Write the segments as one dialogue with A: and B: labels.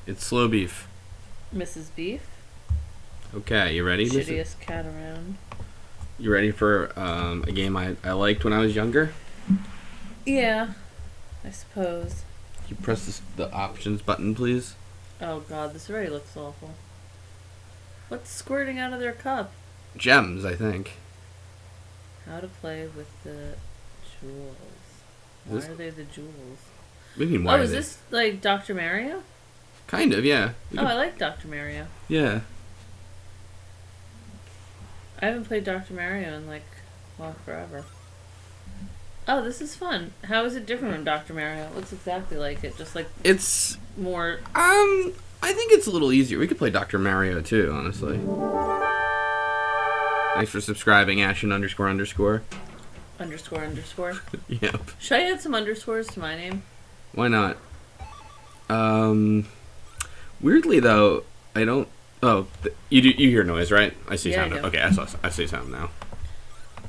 A: It's slow beef.
B: Mrs. Beef.
A: Okay, you ready?
B: Shittiest cat around.
A: You ready for a game I liked when I was younger?
B: Yeah, I suppose.
A: Can you press the options button, please?
B: Oh god, this already looks awful. What's squirting out of their cup?
A: Gems, I think.
B: How to play with the jewels. Why are they the jewels?
A: What do you mean, why
B: is this like Dr. Mario?
A: Kind of, yeah.
B: I like Dr. Mario.
A: Yeah.
B: I haven't played Dr. Mario in forever. Oh, this is fun. How is it different from Dr. Mario? It looks exactly like it, just like
A: it's
B: more.
A: I think it's a little easier. We could play Dr. Mario too, honestly. Thanks for subscribing, Ashen __.
B: __.
A: Yep.
B: Should I add some underscores to my name?
A: Why not? Weirdly though, I don't. Oh, you hear noise, right? I see sound. Okay, I see sound now.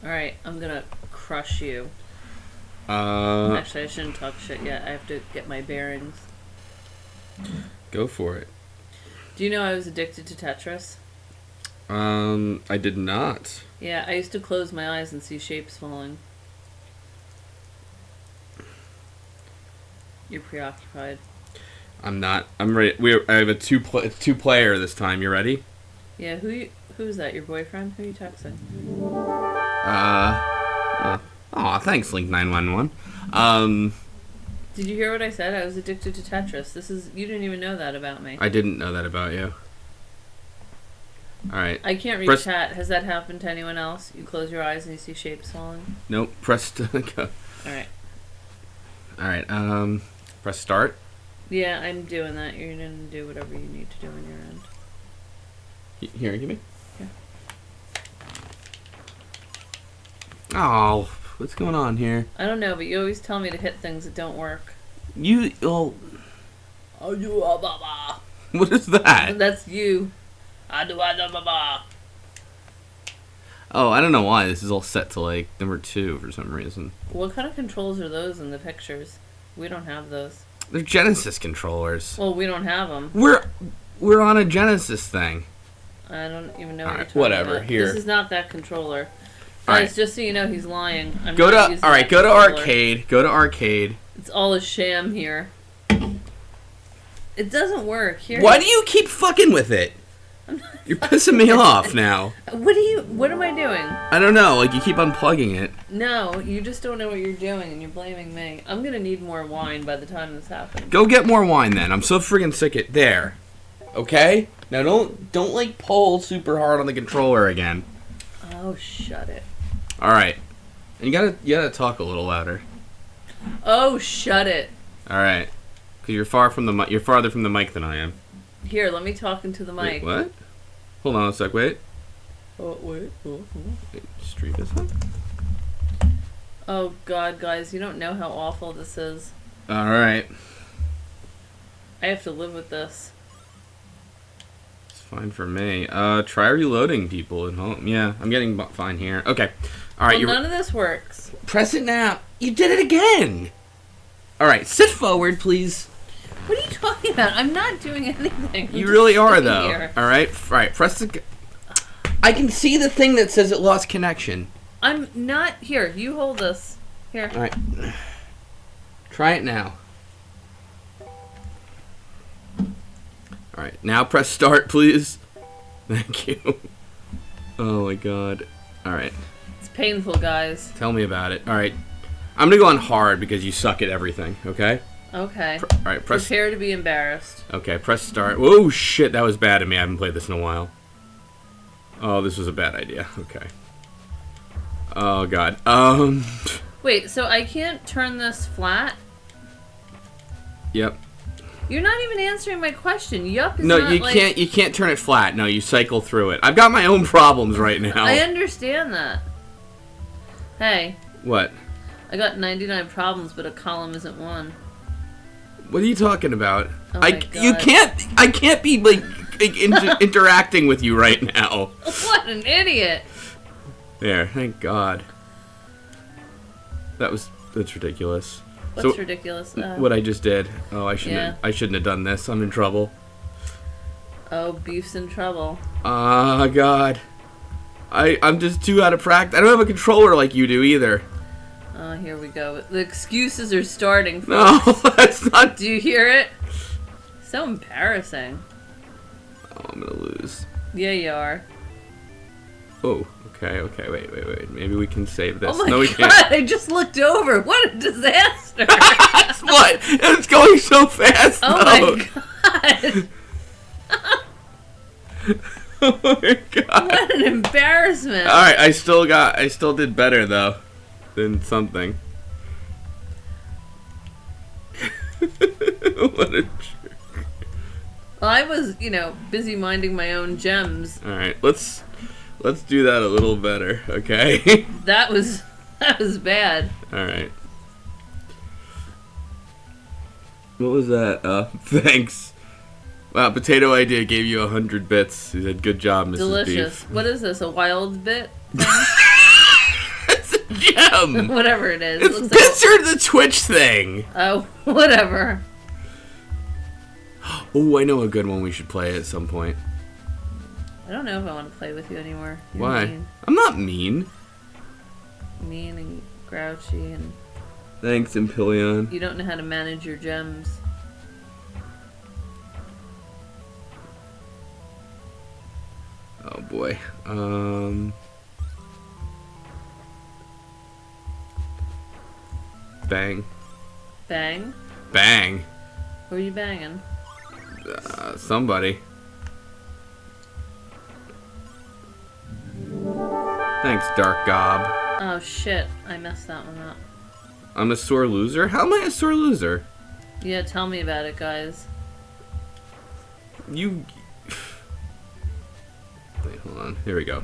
B: All right, I'm gonna crush you. Actually, I shouldn't talk shit yet. I have to get my bearings.
A: Go for it.
B: Do you know I was addicted to Tetris?
A: I did not.
B: Yeah, I used to close my eyes and see shapes falling. You're preoccupied.
A: I'm not. I'm ready. I have a two player this time. You ready?
B: Yeah. Who's that? Your boyfriend? Who are you texting?
A: Aw, thanks, Link 911.
B: Did you hear what I said? I was addicted to Tetris. You didn't even know that about me.
A: I didn't know that about you. All right.
B: I can't read chat. Has that happened to anyone else? You close your eyes and you see shapes falling?
A: Nope. Press to go.
B: All
A: right. Press start.
B: Yeah, I'm doing that. You're gonna do whatever you need to do on your end.
A: Here, give me.
B: Yeah.
A: Oh, what's going on here?
B: I don't know, but you always tell me to hit things that don't work.
A: What is that?
B: That's you.
A: Oh, I don't know why. This is all set to like number 2 for some reason.
B: What kind of controls are those in the pictures? We don't have those.
A: They're Genesis controllers.
B: Well, we don't have them.
A: We're on a Genesis thing.
B: I don't even know what you're talking
A: whatever.
B: about.
A: Here.
B: This is not that controller.
A: All
B: Guys,
A: right.
B: just so you know, he's lying.
A: Go to arcade. Go to arcade.
B: It's all a sham here. It doesn't work. Here.
A: Why do you keep fucking with it? You're pissing me off now.
B: What am I doing?
A: I don't know. Like, you keep unplugging it.
B: No, you just don't know what you're doing, and you're blaming me. I'm gonna need more wine by the time this happens.
A: Go get more wine, then. I'm so friggin' sick of it. There. Okay? Now, don't like, pull super hard on the controller again.
B: Oh, shut it.
A: Alright. And you gotta talk a little louder.
B: Oh, shut it.
A: Alright. Because you're farther from the mic than I am.
B: Here, let me talk into the mic.
A: Wait, what? Hold on a sec, wait.
B: Oh, wait.
A: Street this up?
B: Oh, God, guys, you don't know how awful this is.
A: Alright.
B: I have to live with this.
A: It's fine for me. Try reloading, people at home. Yeah, I'm getting fine here. Okay. Alright,
B: well, none of this works.
A: Press it now. You did it again! Alright, sit forward, please.
B: What are you talking about? I'm not doing anything.
A: You really are, though. Alright, press the... I can see the thing that says it lost connection.
B: I'm not... Here, you hold this. Here.
A: Alright. Try it now. Alright, now press start, please. Thank you. Oh my god. Alright.
B: It's painful, guys.
A: Tell me about it. Alright. I'm gonna go on hard because you suck at everything, okay?
B: Okay.
A: Alright, press...
B: Prepare to be embarrassed.
A: Okay, press start. Whoa, shit, that was bad of me. I haven't played this in a while. Oh, this was a bad idea. Okay. Oh, God.
B: Wait, so I can't turn this flat?
A: Yep.
B: You're not even answering my question. Yup is
A: no,
B: not,
A: you can't turn it flat. No, you cycle through it. I've got my own problems right now.
B: I understand that. Hey.
A: What?
B: I got 99 problems, but a column isn't one.
A: What are you talking about?
B: Oh my God.
A: I can't be like interacting with you right now.
B: What an idiot!
A: There, thank God. That's ridiculous.
B: What's ridiculous?
A: What I just did. Oh, I shouldn't have done this. I'm in trouble.
B: Oh, beef's in trouble.
A: Oh, God. I'm just too out of practice. I don't have a controller like you do either.
B: Oh, here we go. The excuses are starting.
A: No, that's not...
B: Do you hear it? So embarrassing.
A: Oh, I'm gonna lose.
B: Yeah, you are.
A: Oh, okay, wait. Maybe we can save this.
B: Oh my
A: no, we
B: God,
A: can't.
B: I just looked over. What a disaster.
A: What? It's going so fast,
B: Oh
A: though.
B: my God.
A: Oh my God.
B: What an embarrassment.
A: Alright, I still did better, though, than something. What a jerk.
B: Well, I was, busy minding my own gems.
A: Alright, let's do that a little better, okay?
B: That was bad.
A: Alright. What was that? Thanks. Wow, Potato Idea gave you 100 bits. He said, good job, Mrs.
B: Delicious.
A: Beef.
B: What is this, a wild bit?
A: It's a gem!
B: Whatever it is.
A: It's
B: It looks
A: bits are the Twitch thing!
B: Oh, whatever.
A: Oh, I know a good one we should play at some point.
B: I don't know if I want to play with you anymore. You're
A: Why?
B: Mean.
A: I'm not mean.
B: Mean and grouchy, and
A: Thanks, Impelion.
B: you don't know how to manage your gems.
A: Oh boy. Bang.
B: Bang?
A: Bang.
B: Who are you banging?
A: Somebody. Thanks, Dark Gob.
B: Oh shit, I messed that one up.
A: I'm a sore loser? How am I a sore loser?
B: Yeah, tell me about it, guys.
A: You... Wait, hold on. Here we go.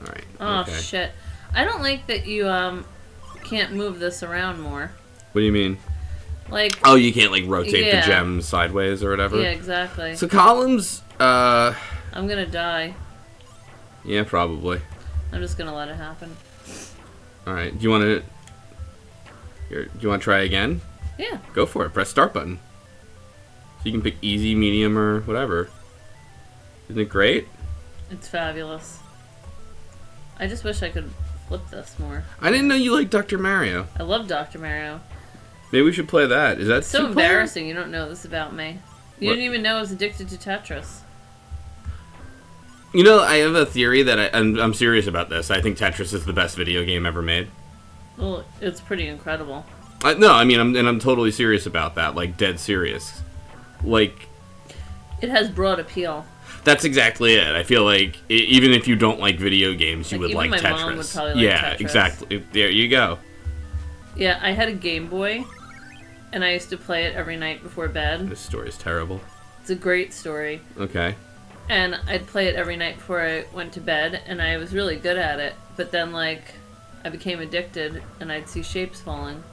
A: Alright.
B: Oh
A: okay.
B: shit. I don't like that you can't move this around more.
A: What do you mean?
B: Like,
A: Oh, you can't, like, rotate
B: Yeah.
A: the gems sideways or whatever?
B: yeah, exactly.
A: So columns,
B: I'm gonna die.
A: yeah, probably.
B: I'm just gonna let it happen.
A: Alright, do you want to... Here, do you want to try again?
B: Yeah.
A: Go for it. Press start button. So you can pick easy, medium, or whatever. Isn't it great?
B: It's fabulous. I just wish I could flip this more.
A: I didn't know you liked Dr. Mario.
B: I love Dr. Mario.
A: Maybe we should play that. Is that
B: It's so
A: two-player?
B: embarrassing you don't know this about me. You
A: What?
B: didn't even know I was addicted to Tetris.
A: You know, I have a theory that I'm serious about this. I think Tetris is the best video game ever made.
B: Well, it's pretty incredible.
A: No, I mean, I'm totally serious about that. Like, dead serious. Like,
B: It has broad appeal.
A: that's exactly it. I feel like even if you don't like video games, you
B: Like,
A: would
B: even
A: like
B: my
A: Tetris.
B: mom would probably like
A: yeah,
B: Tetris.
A: exactly. There you go.
B: Yeah, I had a Game Boy, and I used to play it every night before bed.
A: This story's terrible.
B: It's a great story.
A: Okay.
B: And I'd play it every night before I went to bed, and I was really good at it. But then, like, I became addicted, and I'd see shapes falling.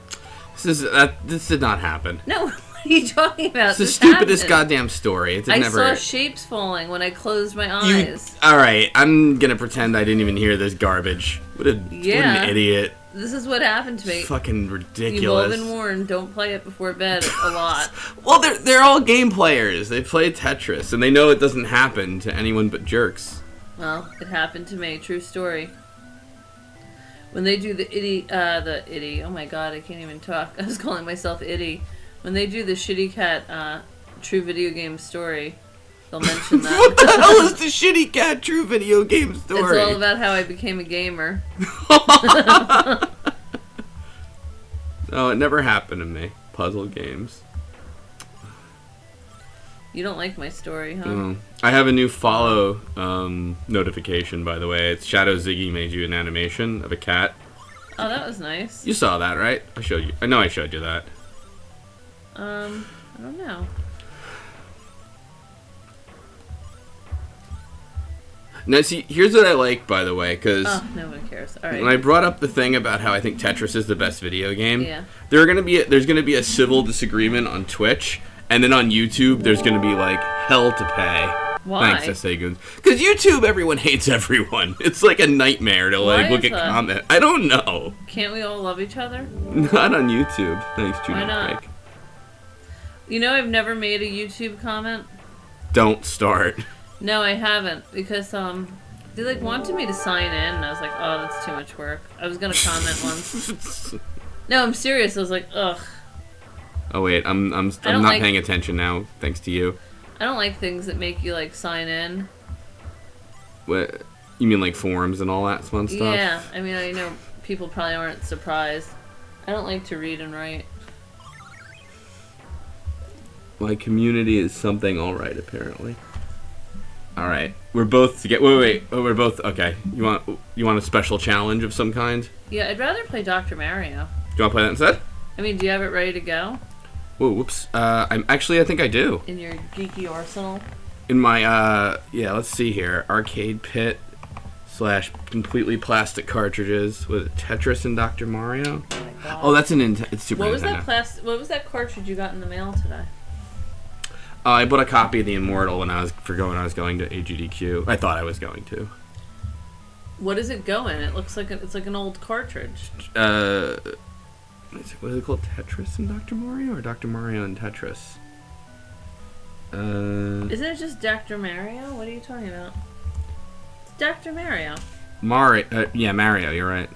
A: This did not happen.
B: No, what are you talking about?
A: It's the
B: This
A: stupidest
B: happened.
A: goddamn story. It
B: I
A: never.
B: saw shapes falling when I closed my eyes.
A: All right, I'm gonna pretend I didn't even hear this garbage. What an idiot!
B: This is what happened to me.
A: Fucking
B: You've all
A: ridiculous.
B: been warned, don't play it before bed a lot.
A: Well, they're all game players. They play Tetris, and they know it doesn't happen to anyone but jerks.
B: Well, it happened to me. True story. When they do the itty, oh my god, I can't even talk. I was calling myself itty. When they do the Shitty Cat True Video Game Story, they'll mention that.
A: What the hell is the Shitty Cat True Video Game Story?
B: It's all about how I became a gamer.
A: No, it never happened to me. Puzzle games.
B: You don't like my story, huh?
A: I have a new follow notification, by the way. It's Shadow Ziggy made you an animation of a cat.
B: Oh, that was nice.
A: You saw that, right? I showed you. I know I showed you that.
B: I don't know.
A: Now, see, here's what I like, by the way, because
B: Oh, no one cares. All right.
A: when I brought up the thing about how I think Tetris is the best video game,
B: Yeah.
A: there's gonna be a civil disagreement on Twitch, and then on YouTube, there's gonna be like hell to pay.
B: Why?
A: Thanks, S.A. Goons. Because YouTube, everyone hates everyone. It's like a nightmare to like
B: Why
A: look
B: is
A: at
B: that?
A: comment. I don't know.
B: Can't we all love each other?
A: Not on YouTube. Thanks, Juno
B: Why not?
A: Pike.
B: You know, I've never made a YouTube comment.
A: Don't start.
B: No, I haven't, because they like wanted me to sign in, and I was like, oh, that's too much work. I was gonna comment once. No, I'm serious. I was like, ugh.
A: Oh wait, I'm not paying attention now, thanks to you.
B: I don't like things that make you like sign in.
A: What? You mean like forums and all that fun stuff?
B: Yeah, I mean, I know people probably aren't surprised. I don't like to read and write.
A: My community is something alright, apparently. Alright. We're both to get wait, we're both okay. You want a special challenge of some kind?
B: Yeah, I'd rather play Dr. Mario.
A: Do you wanna play that instead?
B: I mean, do you have it ready to go?
A: Whoa, whoops. I think I do.
B: In your geeky arsenal?
A: In my yeah, let's see here. Arcade pit / completely plastic cartridges with Tetris and Dr. Mario.
B: Oh my god.
A: Oh, that's it's Super Nintendo.
B: What was that cartridge you got in the mail today?
A: I bought a copy of the Immortal when I was going to AGDQ. I thought I was going to.
B: What does it go in? It looks like it's like an old cartridge.
A: What is it called? Tetris and Dr. Mario, or Dr. Mario and Tetris?
B: Isn't it just Dr. Mario? What are you talking about? It's Dr. Mario.
A: Yeah, Mario. You're right.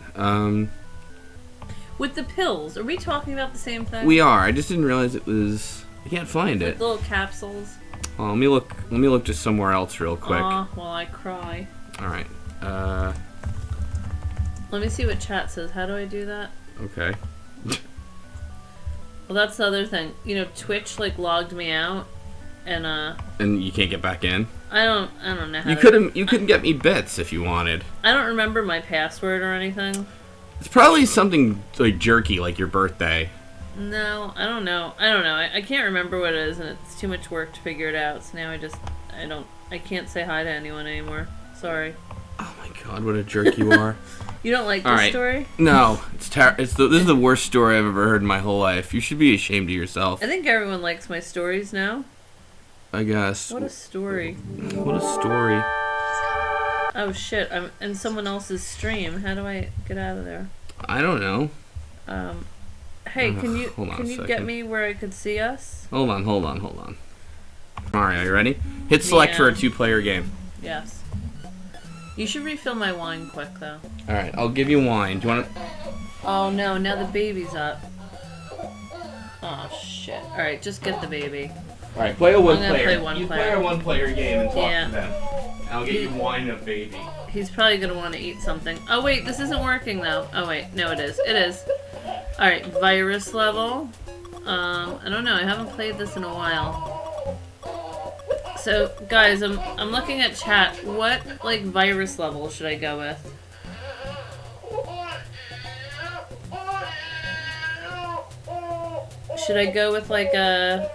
B: With the pills. Are we talking about the same thing?
A: We are. I just didn't realize it was. I can't find it.
B: Little capsules.
A: Oh, let me look just somewhere else real quick.
B: Aw, while I cry.
A: All right.
B: Let me see what chat says. How do I do that?
A: Okay.
B: Well, that's the other thing. You know, Twitch like logged me out, and
A: you can't get back in.
B: I don't know how.
A: You couldn't get me bits if you wanted.
B: I don't remember my password or anything.
A: It's probably something like jerky, like your birthday.
B: No, I don't know. I can't remember what it is, and it's too much work to figure it out. So now I can't say hi to anyone anymore. Sorry.
A: Oh my god, what a jerk you are.
B: You don't like this story?
A: No, this is the worst story I've ever heard in my whole life. You should be ashamed of yourself.
B: I think everyone likes my stories now.
A: I guess.
B: What a story.
A: What a story.
B: Oh shit, I'm in someone else's stream. How do I get out of there?
A: I don't know.
B: Hey, can you get me where I could see us?
A: Hold on. Mario, you ready? Hit select for a 2-player game.
B: Yes. You should refill my wine quick, though.
A: Alright, I'll give you wine. Do you want to...
B: Oh, no, now the baby's up. Oh, shit. Alright, just get the baby.
A: Alright, play a one-player.
B: Play
A: a one-player game and talk to them. I'll get you wine and a baby.
B: He's probably going to want to eat something. Oh, wait, this isn't working, though. Oh, wait, no, it is. It is. Alright, virus level. I don't know, I haven't played this in a while. So, guys, I'm looking at chat. What, like, virus level should I go with? Should I go with, like, a...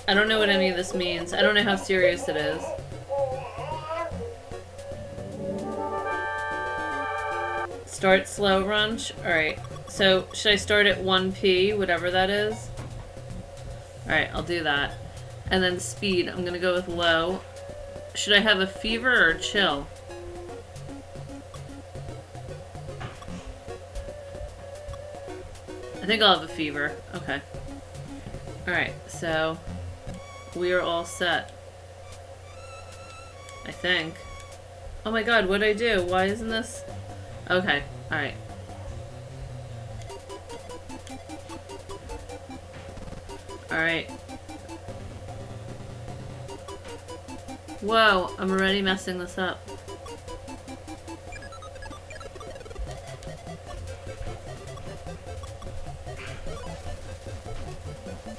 B: I don't know what any of this means. I don't know how serious it is. Start slow runch? Alright. So, should I start at 1p, whatever that is? Alright, I'll do that. And then speed, I'm gonna go with low. Should I have a fever or chill? I think I'll have a fever. Okay. Alright, so we are all set. I think. Oh my god, what'd I do? Why isn't this? Okay, alright. Alright. Whoa, I'm already messing this up.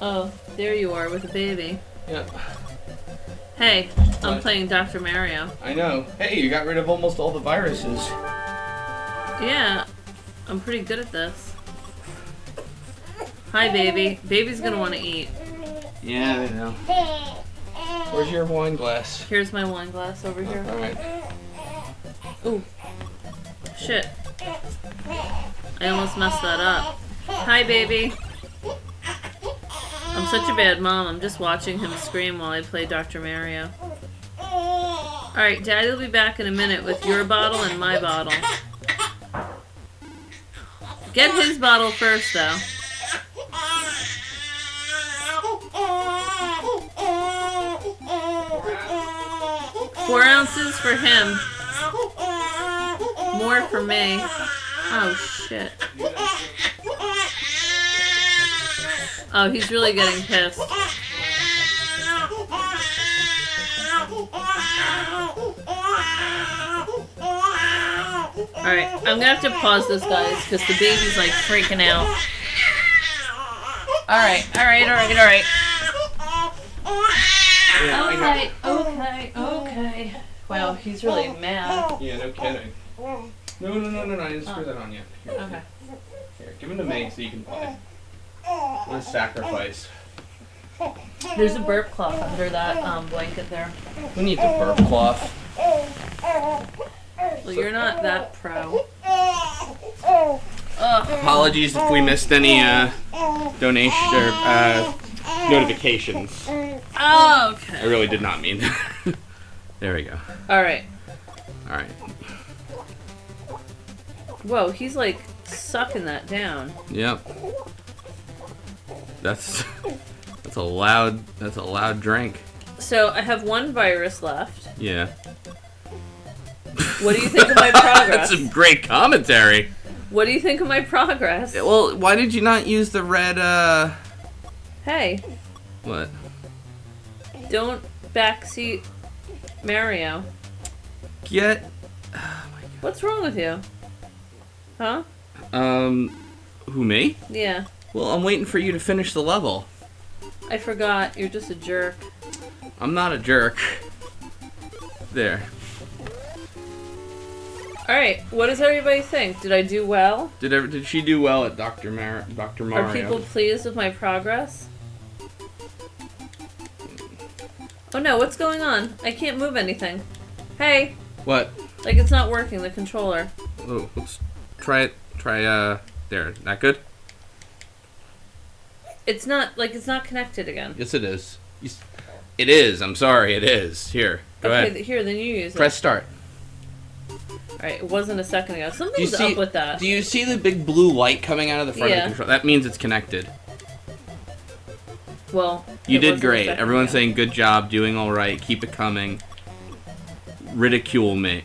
B: Oh, there you are with a baby.
A: Yep.
B: Hey, I'm playing Dr. Mario.
A: I know. Hey, you got rid of almost all the viruses.
B: Yeah, I'm pretty good at this. Hi, baby. Baby's gonna want to eat.
A: Yeah, I know. Where's your wine glass?
B: Here's my wine glass over here.
A: Alright.
B: Ooh. Shit. I almost messed that up. Hi, baby. I'm such a bad mom. I'm just watching him scream while I play Dr. Mario. Alright, Daddy will be back in a minute with your bottle and my bottle. Get his bottle first, though. 4 ounces for him. More for me. Oh, shit. Oh, he's really getting pissed. Alright, I'm gonna have to pause this, guys, because the baby's, like, freaking out. Alright. Okay. Wow, he's really mad.
A: Yeah, no kidding. No, I didn't screw that on yet. Here,
B: Okay.
A: Here, give him to me so you can play. What a sacrifice.
B: There's a burp cloth under that blanket there.
A: Who needs a burp cloth?
B: Well, you're not that pro.
A: Apologies if we missed any donation or notifications.
B: Okay.
A: I really did not mean that. There we go.
B: Alright.
A: Alright.
B: Whoa, he's like sucking that down.
A: Yep. That's a loud drink.
B: So I have 1 virus left.
A: Yeah.
B: What do you think of my progress?
A: That's some great commentary.
B: What do you think of my progress?
A: Well, why did you not use the red
B: Hey.
A: What?
B: Don't backseat Mario.
A: Get
B: What's wrong with you? Huh?
A: Who, me?
B: Yeah.
A: Well, I'm waiting for you to finish the level.
B: I forgot. You're just a jerk.
A: I'm not a jerk. There.
B: Alright, what does everybody think? Did I do well?
A: Did she do well at Dr. Mario?
B: Are people pleased with my progress? Oh no, what's going on? I can't move anything. Hey!
A: What?
B: Like it's not working, the controller.
A: Oh, let's try it. There. That good?
B: It's not connected again.
A: Yes, it is. It is. I'm sorry, it is. Here, go ahead.
B: Here, then you use it.
A: Press start.
B: Alright, it wasn't a second ago. Something's up with that.
A: Do you see the big blue light coming out of the front of
B: Yeah.
A: the controller? That means it's connected.
B: Well,
A: You
B: it
A: did
B: wasn't a
A: great.
B: second
A: Everyone's
B: ago.
A: saying good job, doing all right, keep it coming. Ridicule me,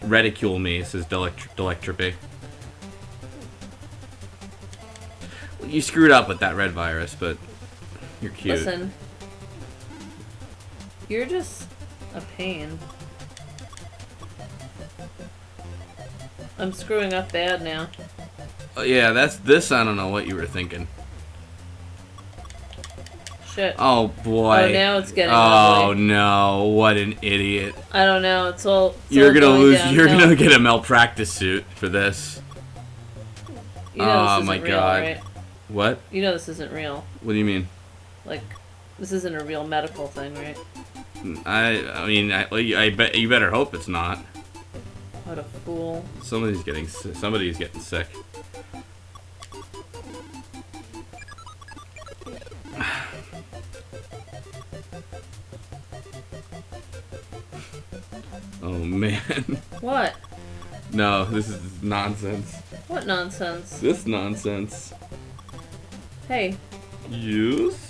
A: says Delectripy. You screwed up with that red virus, but you're cute.
B: Listen. You're just a pain. I'm screwing up bad now.
A: Oh, yeah, that's this. I don't know what you were thinking.
B: Shit.
A: Oh boy.
B: Oh, now it's getting
A: Oh
B: ugly.
A: no! What an idiot.
B: I don't know. It's all.
A: You're
B: all
A: gonna
B: going
A: lose.
B: down.
A: You're
B: No.
A: gonna get a malpractice suit for this.
B: You know
A: Oh,
B: this isn't
A: my
B: real,
A: God.
B: right?
A: What?
B: You know this isn't real.
A: What do you mean?
B: Like, this isn't a real medical thing, right?
A: I mean, I bet you better hope it's not.
B: What a fool.
A: Somebody's getting sick. Oh man.
B: What?
A: No, this is nonsense.
B: What nonsense?
A: This nonsense.
B: Hey,
A: Yes?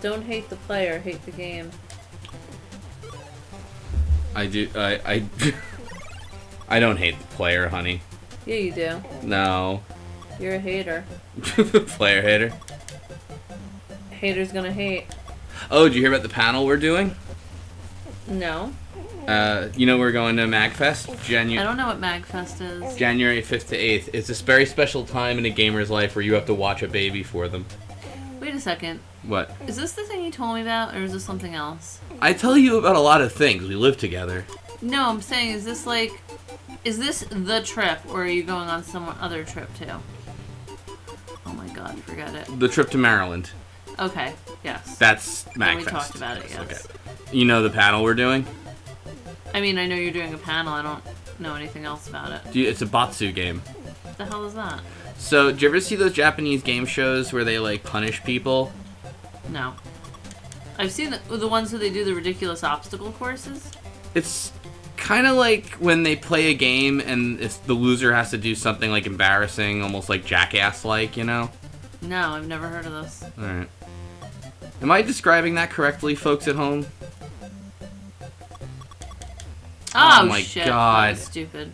B: don't hate the player, hate the game.
A: I do. I I don't hate the player, honey.
B: Yeah, you do.
A: No.
B: You're a hater.
A: Player hater.
B: Hater's gonna hate.
A: Oh, did you hear about the panel we're doing?
B: No.
A: You know we're going to MagFest,
B: I don't know what MagFest is.
A: January 5th to 8th. It's this very special time in a gamer's life where you have to watch a baby for them.
B: Wait a second.
A: What?
B: Is this the thing you told me about, or is this something else?
A: I tell you about a lot of things. We live together.
B: No, I'm saying, is this the trip, or are you going on some other trip too? Oh my god, forget it.
A: The trip to Maryland.
B: Okay, yes.
A: That's MagFest.
B: We talked about it, yes.
A: Okay. You know the panel we're doing?
B: I mean, I know you're doing a panel, I don't know anything else about it.
A: It's a Batsu game.
B: What the hell is that?
A: So, do you ever see those Japanese game shows where they, like, punish people?
B: No. I've seen the ones where they do the ridiculous obstacle courses.
A: It's kind of like when they play a game and the loser has to do something, like, embarrassing, almost like Jackass-like, you know?
B: No, I've never heard of this.
A: Alright. Am I describing that correctly, folks at home?
B: Oh,
A: my
B: shit.
A: God.
B: That was stupid.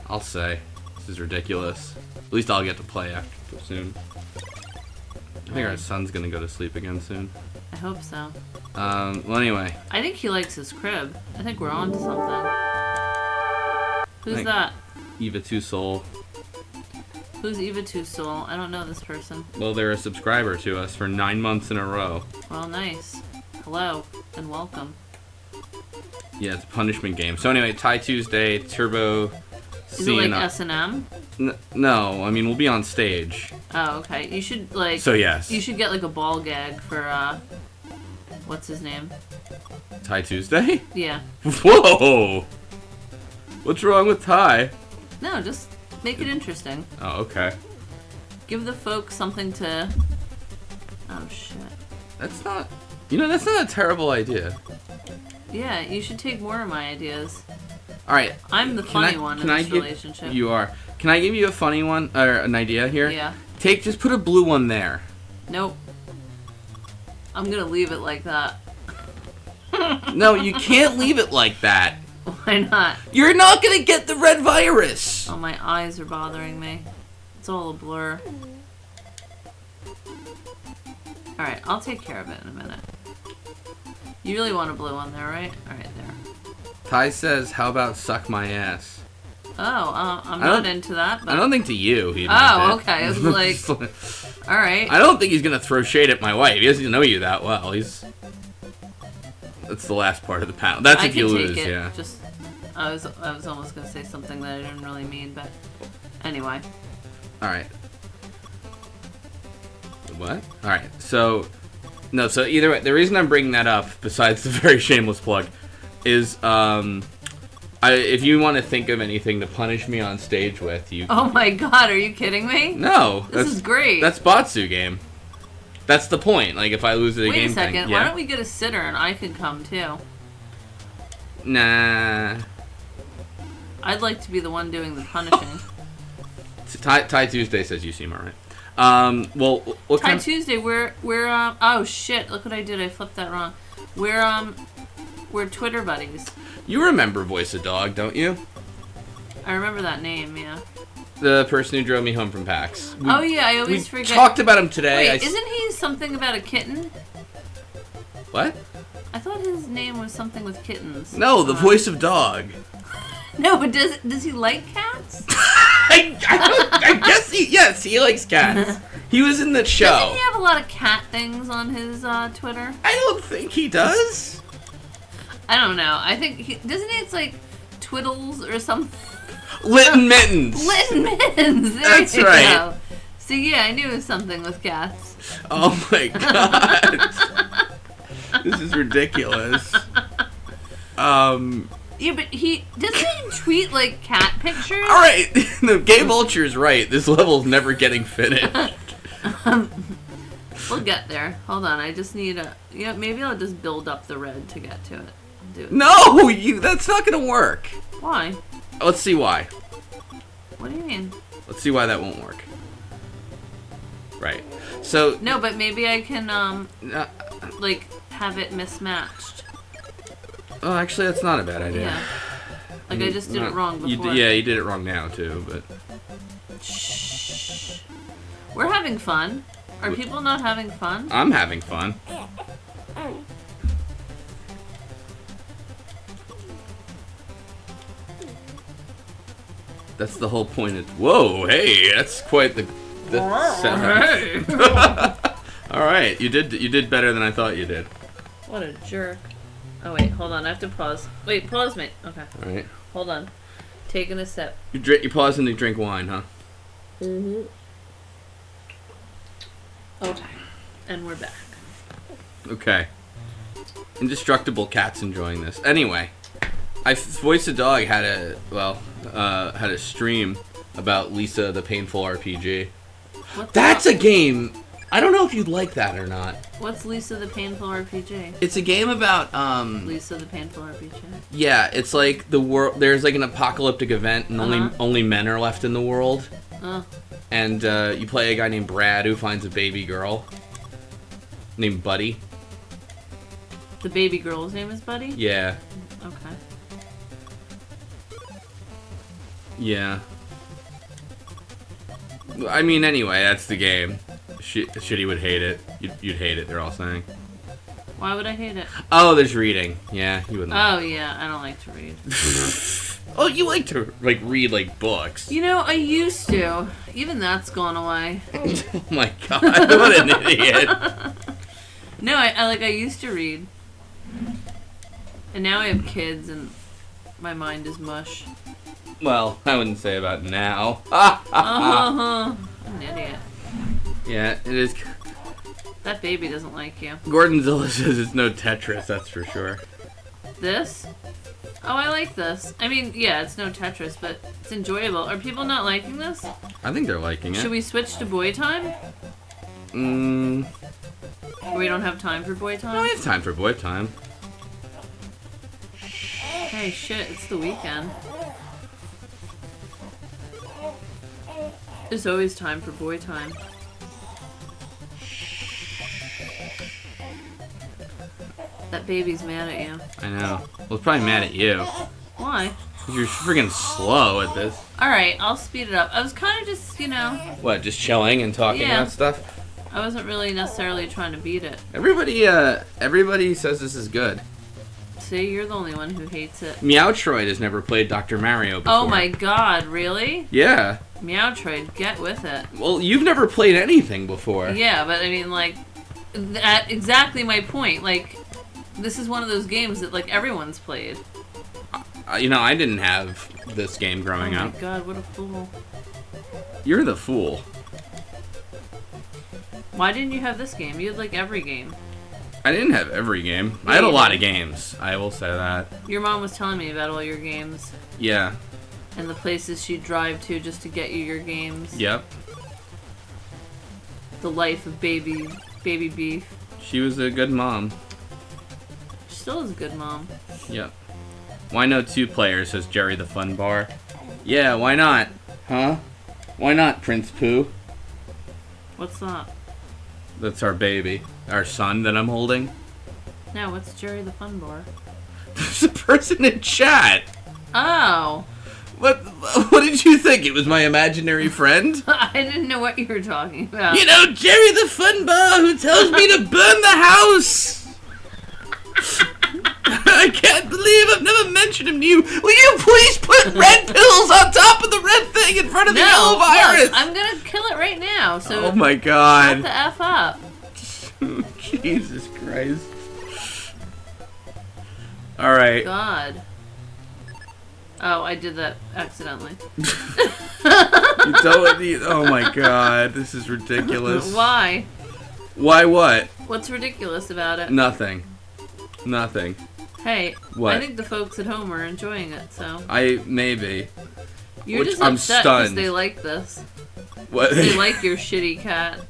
A: I'll say. This is ridiculous. At least I'll get to play after soon. I think our son's gonna go to sleep again soon.
B: I hope so.
A: Well, anyway.
B: I think he likes his crib. I think we're on to something. Who's that?
A: Eva Two Soul.
B: Who's Eva Two Soul? I don't know this person.
A: Well, they're a subscriber to us for 9 months in a row.
B: Well, nice. Hello and welcome.
A: Yeah, it's a punishment game. So anyway, Tie Tuesday, Turbo.
B: Is it like S&M?
A: No, I mean we'll be on stage.
B: Oh, okay. You should like.
A: So yes.
B: You should get like a ball gag for what's his name?
A: Tie Tuesday?
B: Yeah.
A: Whoa! What's wrong with Ty?
B: No, just make it interesting.
A: Oh, okay.
B: Give the folks something to. Oh shit.
A: That's not. You know, that's not a terrible idea.
B: Yeah, you should take more of my ideas.
A: All right.
B: I'm the funny one in this relationship.
A: You are. Can I give you a funny one or an idea here?
B: Yeah.
A: Just put a blue one there.
B: Nope. I'm gonna leave it like that.
A: No, you can't leave it like that.
B: Why not?
A: You're not gonna get the red virus.
B: Oh, my eyes are bothering me. It's all a blur. Alright, I'll take care of it in a minute. You really want a blue one there, right? Alright, there.
A: Ty says, how about suck my ass?
B: Oh, I'm not into that. But...
A: I don't think to you he
B: Oh, okay. I was like, alright.
A: I don't think he's gonna throw shade at my wife. He doesn't know you that well. That's the last part of the panel. That's if you lose, yeah.
B: Just, I was almost gonna say something that I didn't really mean, but anyway.
A: Alright. What? Alright, so... No, so either way, the reason I'm bringing that up, besides the very shameless plug, is, if you want to think of anything to punish me on stage with, you...
B: Oh my god, are you kidding me?
A: No.
B: This is great.
A: That's Batsu game. That's the point. Like, if I lose the game
B: Wait a second,
A: thing,
B: why don't we get a sitter and I can come too?
A: Nah.
B: I'd like to be the one doing the punishing.
A: Ty Tuesday says you seem alright. Well, what
B: Ty Tuesday, we're oh shit, look what I did, I flipped that wrong. We're Twitter buddies.
A: You remember Voice of Dog, don't you?
B: I remember that name, yeah.
A: The person who drove me home from PAX.
B: Oh yeah, I always forget.
A: We talked about him today.
B: Wait, isn't he something about a kitten?
A: What?
B: I thought his name was something with kittens.
A: No, the Voice of Dog.
B: No, but does he like cats?
A: I guess he likes cats. He was in the show.
B: Doesn't he have a lot of cat things on his Twitter?
A: I don't think he does.
B: I don't know. I think it's like Twiddles or something.
A: Litten Mittens.
B: Litten Mittens.
A: That's right.
B: Go. So yeah, I knew it was something with cats.
A: Oh my god. This is ridiculous.
B: Yeah, but doesn't he tweet like cat pictures?
A: All right, the Gay Vulture's right. This level's never getting finished.
B: We'll get there. Hold on, I just need maybe I'll just build up the red to get to it.
A: No, that's not gonna work.
B: Why?
A: Let's see why.
B: What do you mean?
A: Let's see why that won't work. Right. So.
B: No, but maybe I can like have it mismatched.
A: Oh, actually, that's not a bad idea.
B: Yeah. Like I just did it wrong before.
A: You did it wrong now too, but.
B: Shh. We're having fun. Are people not having fun?
A: I'm having fun. That's the whole point of... Whoa, hey, that's quite the setup. All right, you did better than I thought you did.
B: What a jerk. Oh, wait, hold on, I have to pause. Wait, pause me. Okay.
A: All right.
B: Hold on. Taking a sip.
A: You pause and you drink wine, huh?
B: Mm-hmm. Okay. And we're back.
A: Okay. Indestructible cat's enjoying this. Anyway, Voice of Dog had a stream about Lisa the Painful RPG. That's a game. I don't know if you'd like that or not.
B: What's Lisa the Painful RPG?
A: It's a game about
B: Lisa the Painful RPG.
A: Yeah, it's like the world. There's like an apocalyptic event, and only men are left in the world.
B: Oh.
A: And you play a guy named Brad who finds a baby girl named Buddy.
B: The baby girl's name is Buddy?
A: Yeah.
B: Okay.
A: Yeah. I mean, anyway, that's the game. Shitty would hate it. You'd hate it, they're all saying.
B: Why would I hate it?
A: Oh, there's reading. Yeah, you wouldn't.
B: Oh, yeah, I don't like to read.
A: Oh, you like to, like, read, like, books.
B: You know, I used to. Even that's gone away.
A: Oh my god, what an idiot.
B: No, I used to read. And now I have kids and my mind is mush.
A: Well, I wouldn't say about now.
B: I'm an idiot.
A: Yeah, it is.
B: That baby doesn't like you.
A: Gordon Zilla says it's no Tetris, that's for sure.
B: This? Oh, I like this. I mean, yeah, it's no Tetris, but it's enjoyable. Are people not liking this?
A: I think they're liking it.
B: Should we switch to boy time? We don't have time for boy time?
A: No, we have time for boy time.
B: Hey, shit, it's the weekend. There's always time for boy time. That baby's mad at you.
A: I know. Well, it's probably mad at you.
B: Why?
A: Because you're freaking slow at this.
B: Alright, I'll speed it up. I was kind of just, you know...
A: What, just chilling and talking
B: Yeah.
A: about stuff?
B: I wasn't really necessarily trying to beat it.
A: Everybody says this is good.
B: See, you're the only one who hates it.
A: Meowtroid has never played Dr. Mario before.
B: Oh my god, really?
A: Yeah.
B: Meowtroid, get with it.
A: Well, you've never played anything before.
B: Yeah, but I mean, like, that's exactly my point. Like, this is one of those games that, like, everyone's played.
A: You know, I didn't have this game growing up.
B: Oh my god, what a fool.
A: You're the fool.
B: Why didn't you have this game? You had, like, every game.
A: I didn't have every game.
B: Yeah,
A: I had a
B: you
A: lot
B: did.
A: of games. I will say that.
B: Your mom was telling me about all your games.
A: Yeah.
B: And the places she'd drive to just to get you your games.
A: Yep.
B: The life of baby beef.
A: She was a good mom.
B: She still is a good mom.
A: Yep. Why no 2 players, says Jerry the Fun Bar. Yeah, why not? Huh? Why not, Prince Pooh?
B: What's that?
A: That's our baby. Our son that I'm holding.
B: No, what's Jerry the Fun Bar?
A: There's a person in chat.
B: Oh!
A: What did you think? It was my imaginary friend?
B: I didn't know what you were talking about.
A: You know, Jerry the Fun Bar who tells me to burn the house. I can't believe I've never mentioned him to you. Will you please put red pills on top of the red thing in front of the yellow virus?
B: Look, I'm gonna kill it right now. So
A: oh my
B: shut
A: god.
B: the F up.
A: Jesus Christ. Alright.
B: God. Oh, I did that accidentally.
A: You don't need. Oh my god. This is ridiculous.
B: Why?
A: Why what?
B: What's ridiculous about it?
A: Nothing. Nothing.
B: Hey,
A: What?
B: I think the folks at home are enjoying it, so.
A: Maybe.
B: You're
A: Which
B: just
A: I'm
B: upset because
A: stunned.
B: they like this.
A: What?
B: They like your shitty cat.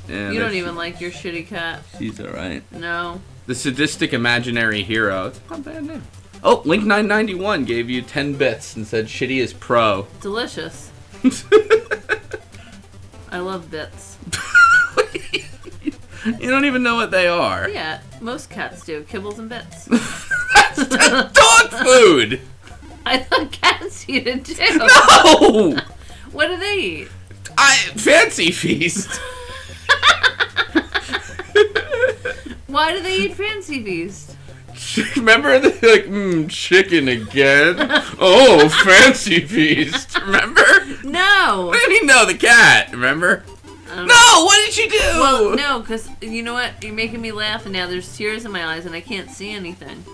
A: Yeah,
B: You don't even like your shitty cat.
A: She's alright.
B: No.
A: The sadistic imaginary hero. It's not a bad name. Oh, Link991 gave you 10 bits and said shitty is pro.
B: Delicious. I love bits.
A: You don't even know what they are.
B: Yeah, most cats do. Kibbles and bits.
A: That's dog food!
B: I thought cats eat it too.
A: No!
B: What do they eat?
A: Fancy Feast.
B: Why do they eat Fancy Feast?
A: Remember? They're like, chicken again? Oh, Fancy Feast. Remember?
B: No.
A: What do you mean, no? The cat. Remember? No! What did you do?
B: Well, no, because you know what? You're making me laugh, and now there's tears in my eyes, and I can't see anything.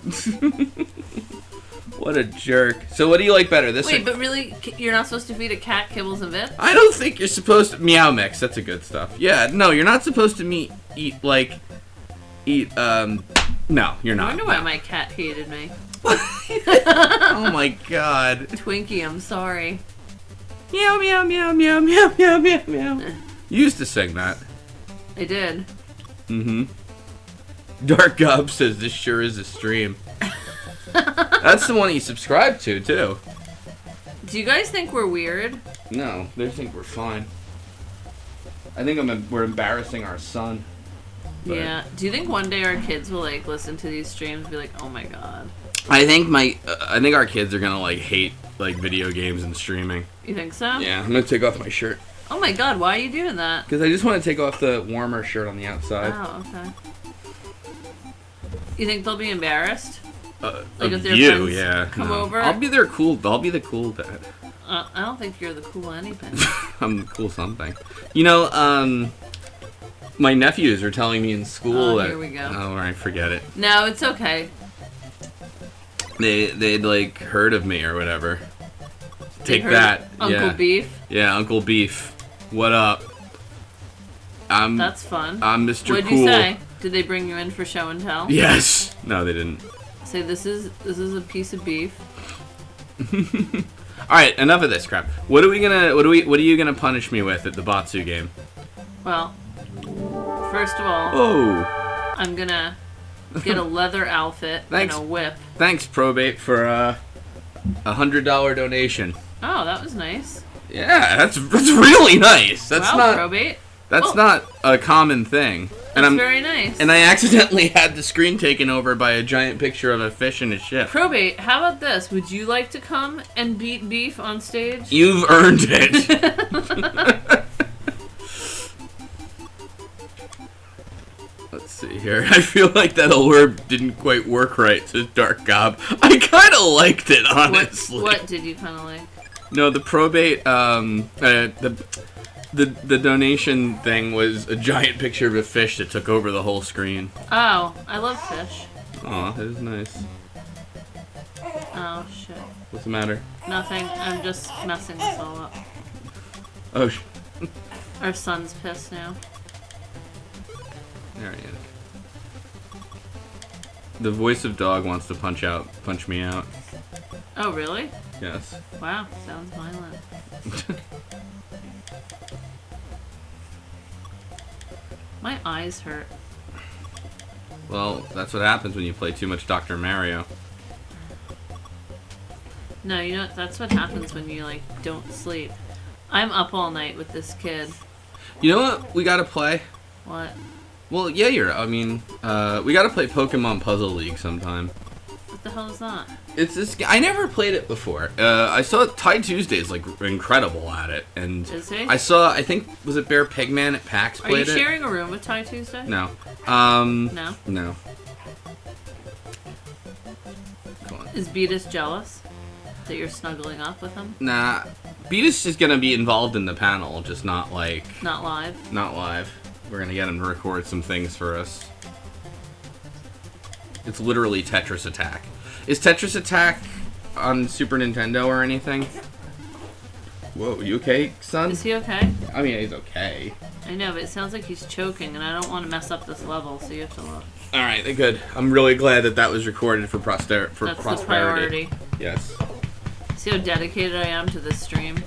A: What a jerk. So what do you like better? This
B: Wait,
A: or...
B: but really, you're not supposed to feed a cat kibbles and bits?
A: I don't think you're supposed to... Meow Mix, that's a good stuff. Yeah, no, you're not supposed to No, you're
B: I
A: not.
B: wonder why my cat hated me.
A: Oh my god.
B: Twinkie, I'm sorry.
A: Meow, meow, meow, meow, meow, meow, meow, meow. You used to sing that.
B: I did.
A: Mm-hmm. Dark Gub says this sure is a stream. That's the one he subscribed to, too.
B: Do you guys think we're weird?
A: No, they think we're fine. I think we're embarrassing our son. But
B: Yeah. Do you think one day our kids will like listen to these streams and be like, "Oh my god"?
A: I think our kids are gonna like hate like video games and streaming.
B: You think so?
A: Yeah, I'm gonna take off my shirt
B: Oh my god, why are you doing that?
A: because I just want to take off the warmer shirt on the outside.
B: Oh, okay. You think they'll be embarrassed? Like
A: Of
B: if their
A: you,
B: friends
A: yeah.
B: come
A: no.
B: over?
A: I'll be the cool dad.
B: I don't think you're the cool anything.
A: I'm the cool something. You know, my nephews are telling me in school that.
B: Here we go.
A: Oh, right, forget it.
B: No, it's okay.
A: They'd like heard of me or whatever.
B: They
A: Take
B: heard
A: that,
B: Uncle
A: yeah.
B: Beef.
A: Yeah, Uncle Beef. What up?
B: That's fun.
A: I'm Mr.
B: What'd
A: Cool.
B: you say? Did they bring you in for show and tell?
A: Yes. No, they didn't.
B: Say this is a piece of beef.
A: All right, enough of this crap. What are you gonna punish me with at the Batsu game?
B: Well, first of all,
A: Oh,
B: I'm gonna get a leather outfit
A: Thanks.
B: and a whip.
A: thanks Probate for a $100 donation.
B: Oh, that was nice.
A: Yeah, that's really nice. That's
B: wow,
A: not
B: Probate.
A: that's
B: Oh.
A: not a common thing.
B: That's very nice.
A: And I accidentally had the screen taken over by a giant picture of a fish in a ship.
B: Probate, how about this? Would you like to come and beat beef on stage?
A: You've earned it. Let's see here. I feel like that orb didn't quite work right, says Dark Gob. I kind of liked it, honestly.
B: What did you kind of like?
A: No, the probate, the donation thing was a giant picture of a fish that took over the whole screen.
B: Oh, I love fish.
A: Aw, that is nice.
B: Oh, shit.
A: What's the matter?
B: Nothing. I'm just messing this all up.
A: Oh,
B: Our son's pissed now.
A: there he is. The voice of dog wants to punch me out.
B: Oh, really?
A: Yes.
B: Wow, sounds violent. My eyes hurt.
A: Well, that's what happens when you play too much Dr. Mario.
B: No, you know, that's what happens when you, like, don't sleep. I'm up all night with this kid.
A: You know what we gotta play?
B: What?
A: Well, yeah, we gotta play Pokemon Puzzle League sometime.
B: What the hell is that?
A: It's this. I never played it before. I saw Ty Tuesday is like incredible at it, and
B: Is he?
A: I think was it Bear Pigman at PAX
B: Are you
A: played it?
B: sharing a room with Ty Tuesday?
A: No.
B: No?
A: No. Come on.
B: Is Beatus jealous that you're snuggling up with him?
A: Nah. Beatus is gonna be involved in the panel, just not like
B: Not live?
A: not live. We're gonna get him to record some things for us. It's literally Tetris Attack. Is Tetris Attack on Super Nintendo or anything? Whoa, you okay, son?
B: Is he okay?
A: I mean, he's okay.
B: I know, but it sounds like he's choking, and I don't want to mess up this level, so you have to look.
A: All right, good. I'm really glad that was recorded for
B: That's
A: prosperity.
B: the priority.
A: Yes,
B: See how dedicated I am to this stream?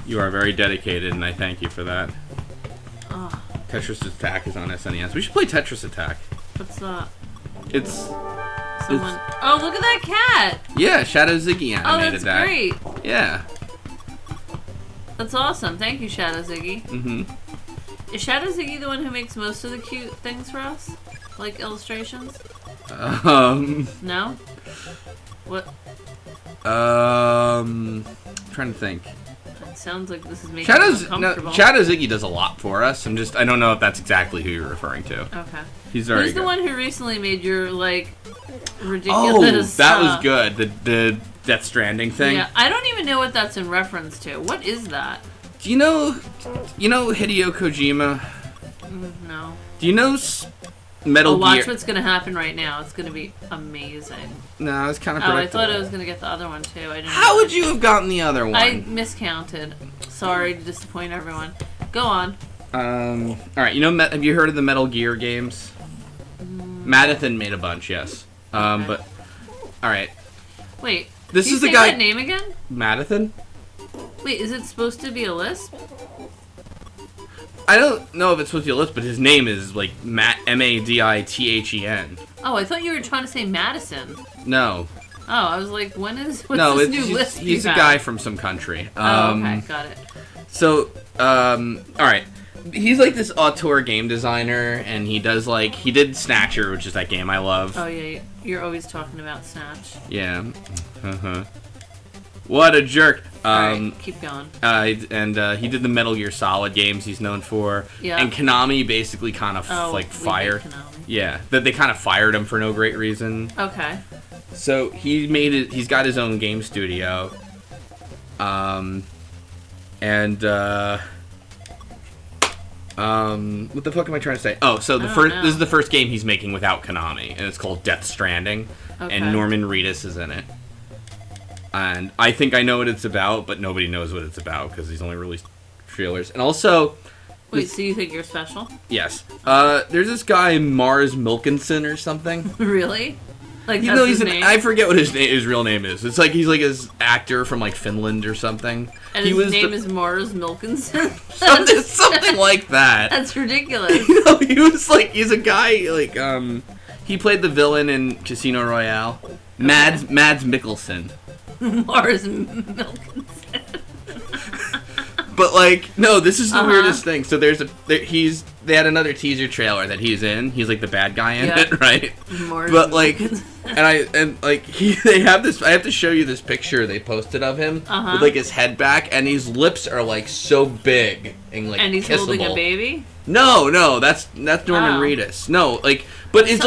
A: you are very dedicated, and I thank you for that.
B: Oh,
A: Tetris Attack is on SNES. We should play Tetris Attack.
B: what's that?
A: It's
B: Someone. Oh, look at that cat!
A: yeah, Shadow Ziggy
B: Oh,
A: animated
B: that's
A: that.
B: great.
A: Yeah.
B: That's awesome. Thank you, Shadow Ziggy.
A: Mm-hmm.
B: Is Shadow Ziggy the one who makes most of the cute things for us? Like illustrations? No? What?
A: Trying to think.
B: It sounds like this is making me uncomfortable.
A: Shadow Ziggy does a lot for us. I don't know if that's exactly who you're referring to.
B: Okay.
A: He's very
B: Who's
A: good.
B: the one who recently made your, like,
A: Oh,
B: ridiculous...
A: that was good. The Death Stranding thing.
B: Yeah, I don't even know what that's in reference to. What is that?
A: Do you know Hideo Kojima?
B: No.
A: Do you know Metal
B: Oh, watch
A: Gear?
B: what's gonna happen right now. It's gonna be amazing.
A: No, it's kind of
B: Oh, I
A: predictable.
B: thought I was gonna get the other one too. I didn't.
A: How would you have gotten the other one?
B: I miscounted. Sorry to disappoint everyone. Go on.
A: All right. Have you heard of the Metal Gear games? Madathan made a bunch, yes.
B: Okay.
A: But all right.
B: Wait.
A: This
B: can
A: is
B: you
A: the
B: say
A: guy.
B: that name again?
A: Madathan?
B: Wait, is it supposed to be a lisp?
A: I don't know if it's supposed to be a list, but his name is like Madithen.
B: Oh, I thought you were trying to say Madison.
A: No.
B: Oh, I was like, what's
A: No,
B: this new lisp
A: he's
B: you
A: a
B: have?
A: guy from some country.
B: Oh, okay, got it.
A: So, all right. He's like this auteur game designer, and he did Snatcher, which is that game I love.
B: Oh yeah, you're always talking about Snatch.
A: Yeah. What a jerk.
B: Alright, keep going.
A: He did the Metal Gear Solid games he's known for.
B: Yeah.
A: And Konami basically kind of fired. Yeah, that they kind of fired him for no great reason.
B: Okay.
A: So he's got his own game studio. What the fuck am I trying to say? Oh, so this is the first game he's making without Konami, and it's called Death Stranding, and Norman Reedus is in it. And I think I know what it's about, but nobody knows what it's about because he's only released trailers. And also,
B: wait, so you think you're special?
A: Yes. There's this guy Mars Milkinson or something.
B: Really? Like
A: that's
B: his name?
A: I forget what his real name is. It's like he's like his actor from like Finland or something.
B: And his name is Mars Milkinson.
A: something like that.
B: That's ridiculous.
A: You know, he's a guy like he played the villain in Casino Royale. Okay. Mads Mikkelsen.
B: Mars Milkinson.
A: But like, no, this is the weirdest thing. So they had another teaser trailer that he's in. He's like the bad guy in it, right? But like, they have this. I have to show you this picture they posted of him with like his head back, and his lips are like so big and like.
B: And he's
A: kissable.
B: holding a baby.
A: No, that's Norman Reedus. No, like, but it's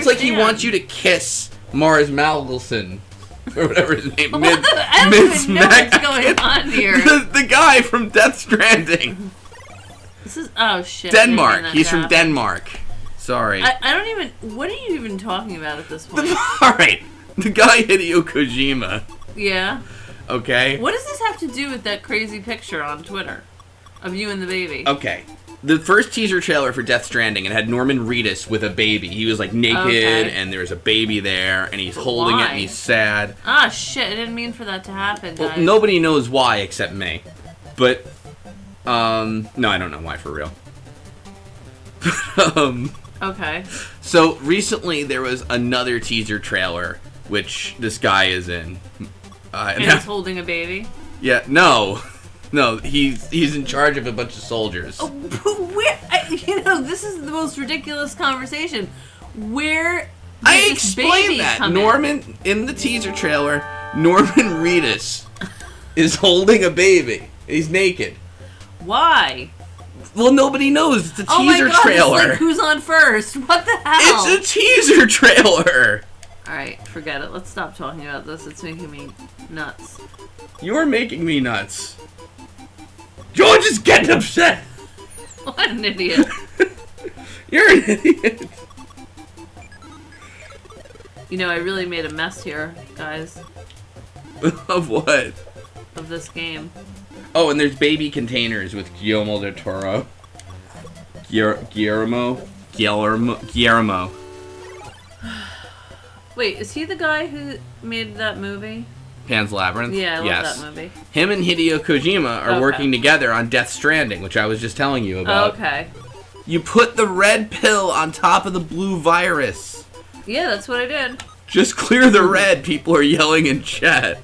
A: like he wants you to kiss Mars Malgelson. Or whatever his name is.
B: I don't even know what's going on here.
A: The guy from Death Stranding.
B: This is shit.
A: Denmark. He's from Denmark. Sorry.
B: I don't even. What are you even talking about at this point?
A: All right, the guy Hideo Kojima.
B: Yeah.
A: Okay.
B: What does this have to do with that crazy picture on Twitter of you and the baby?
A: Okay. The first teaser trailer for Death Stranding, it had Norman Reedus with a baby. He was like naked, and there was a baby there, and he's holding it, and he's sad.
B: Ah, shit! I didn't mean for that to happen, guys.
A: Well, nobody knows why except me. But, no, I don't know why for real.
B: Okay. So
A: recently there was another teaser trailer, which this guy is in.
B: And he's holding a baby?
A: Yeah, no, he's in charge of a bunch of soldiers.
B: Oh, this is the most ridiculous conversation. Where
A: I explained that Norman in the teaser trailer, Norman Reedus is holding a baby. He's naked.
B: Why?
A: Well, nobody knows. It's a teaser trailer.
B: It's like, who's on first? What the hell?
A: It's a teaser trailer.
B: Alright, forget it. Let's stop talking about this. It's making me nuts.
A: You're making me nuts. George is getting upset.
B: What an idiot.
A: You're an idiot.
B: You know, I really made a mess here, guys.
A: Of what?
B: Of this game.
A: Oh, and there's baby containers with Guillermo del Toro. Guillermo.
B: Wait, is he the guy who made that movie?
A: Pan's Labyrinth?
B: Yeah, I love that movie.
A: Him and Hideo Kojima are working together on Death Stranding, which I was just telling you about.
B: Okay. You
A: put the red pill on top of the blue virus.
B: Yeah, that's what I did.
A: Just clear the red, people are yelling in chat.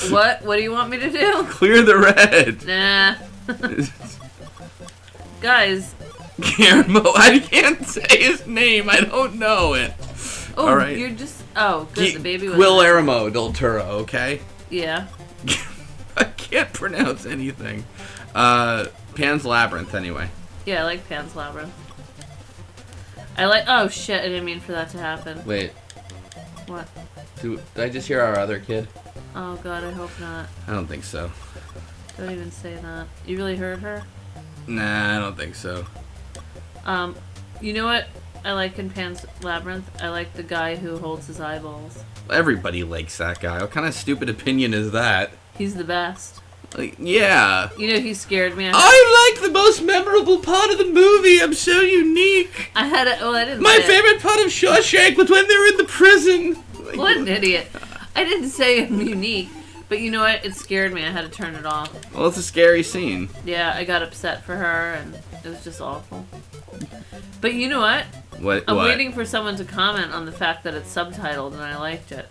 B: What? What do you want me to do?
A: Clear the red.
B: Nah. Guys.
A: Guillermo, I can't say his name, I don't know it.
B: Oh,
A: all right.
B: You're just... Oh, good, the baby was...
A: Guillermo del Toro, okay?
B: Yeah.
A: I can't pronounce anything. Pan's Labyrinth, anyway.
B: Yeah, I like Pan's Labyrinth. I like... Oh, shit, I didn't mean for that to happen.
A: Wait.
B: What?
A: Did I just hear our other kid?
B: Oh, God, I hope not.
A: I don't think so.
B: Don't even say that. You really heard her?
A: Nah, I don't think so.
B: You know what I like in Pan's Labyrinth? I like the guy who holds his eyeballs.
A: Everybody likes that guy. What kind of stupid opinion is that?
B: He's the best.
A: Like, yeah.
B: You know, he scared me.
A: I like the most memorable part of the movie. I'm so unique.
B: I didn't
A: My favorite part of Shawshank was when they were in the prison. Like,
B: what an idiot. I didn't say I'm unique. But you know what? It scared me. I had to turn it off.
A: Well, it's a scary scene.
B: Yeah, I got upset for her, and it was just awful. But you know what? I'm waiting for someone to comment on the fact that it's subtitled, and I liked it.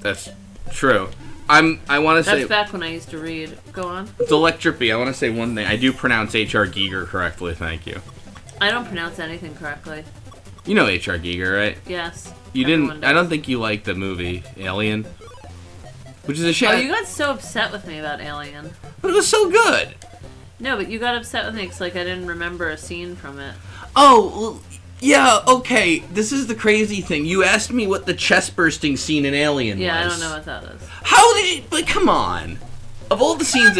A: That's true. I want to say
B: That's back when I used to read. Go on.
A: it's Electrippy. I want to say one thing. I do pronounce H.R. Giger correctly. Thank you.
B: I don't pronounce anything correctly.
A: You know H.R. Giger, right?
B: Yes.
A: You
B: everyone
A: didn't.
B: does.
A: I don't think you liked the movie Alien, which is a shame.
B: Oh, you got so upset with me about Alien.
A: But it was so good.
B: No, but you got upset with me because like I didn't remember a scene from it.
A: Oh, well, yeah. Okay. This is the crazy thing. You asked me what the chest bursting scene in Alien was.
B: Yeah, I don't know what that is.
A: How did you? But come on. Of all the scenes,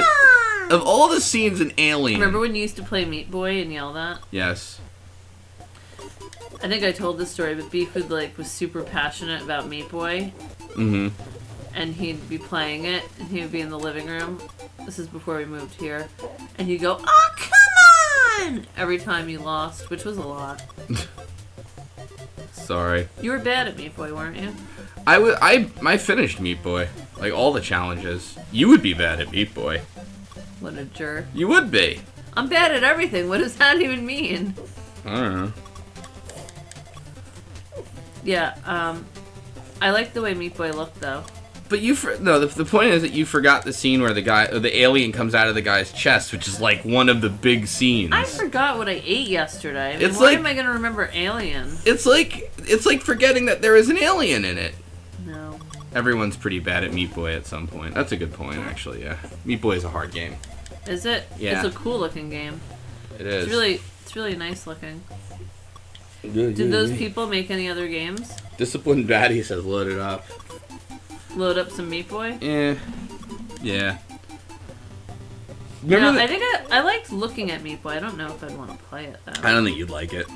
A: in Alien.
B: Remember when you used to play Meat Boy and yell that?
A: Yes.
B: I think I told this story, but Beef would was super passionate about Meat Boy,
A: Mm-hmm.
B: and he'd be playing it, and he would be in the living room. This is before we moved here, and he'd go, "Oh, come on!" every time you lost, which was a lot.
A: Sorry.
B: You were bad at Meat Boy, weren't you?
A: I finished Meat Boy. Like all the challenges. You would be bad at Meat Boy.
B: What a jerk.
A: You would be.
B: I'm bad at everything. What does that even mean?
A: I don't know.
B: Yeah, I like the way Meat Boy looked, though.
A: But the point is that you forgot the scene where the alien comes out of the guy's chest, which is like one of the big scenes.
B: I forgot what I ate yesterday. I mean,
A: It's
B: why
A: like-
B: am I going to remember Alien?
A: It's like forgetting that there is an alien in it.
B: No.
A: Everyone's pretty bad at Meat Boy at some point. That's a good point, actually. Yeah, Meat Boy is a hard game.
B: Is it?
A: Yeah.
B: It's a cool looking game.
A: It is.
B: It's really nice looking. Did those people make any other games?
A: Disciplined Baddies has loaded up.
B: Load up some Meat Boy?
A: Yeah.
B: No, I think I liked looking at Meat Boy. I don't know if I'd want to play it, though.
A: I don't think you'd like it.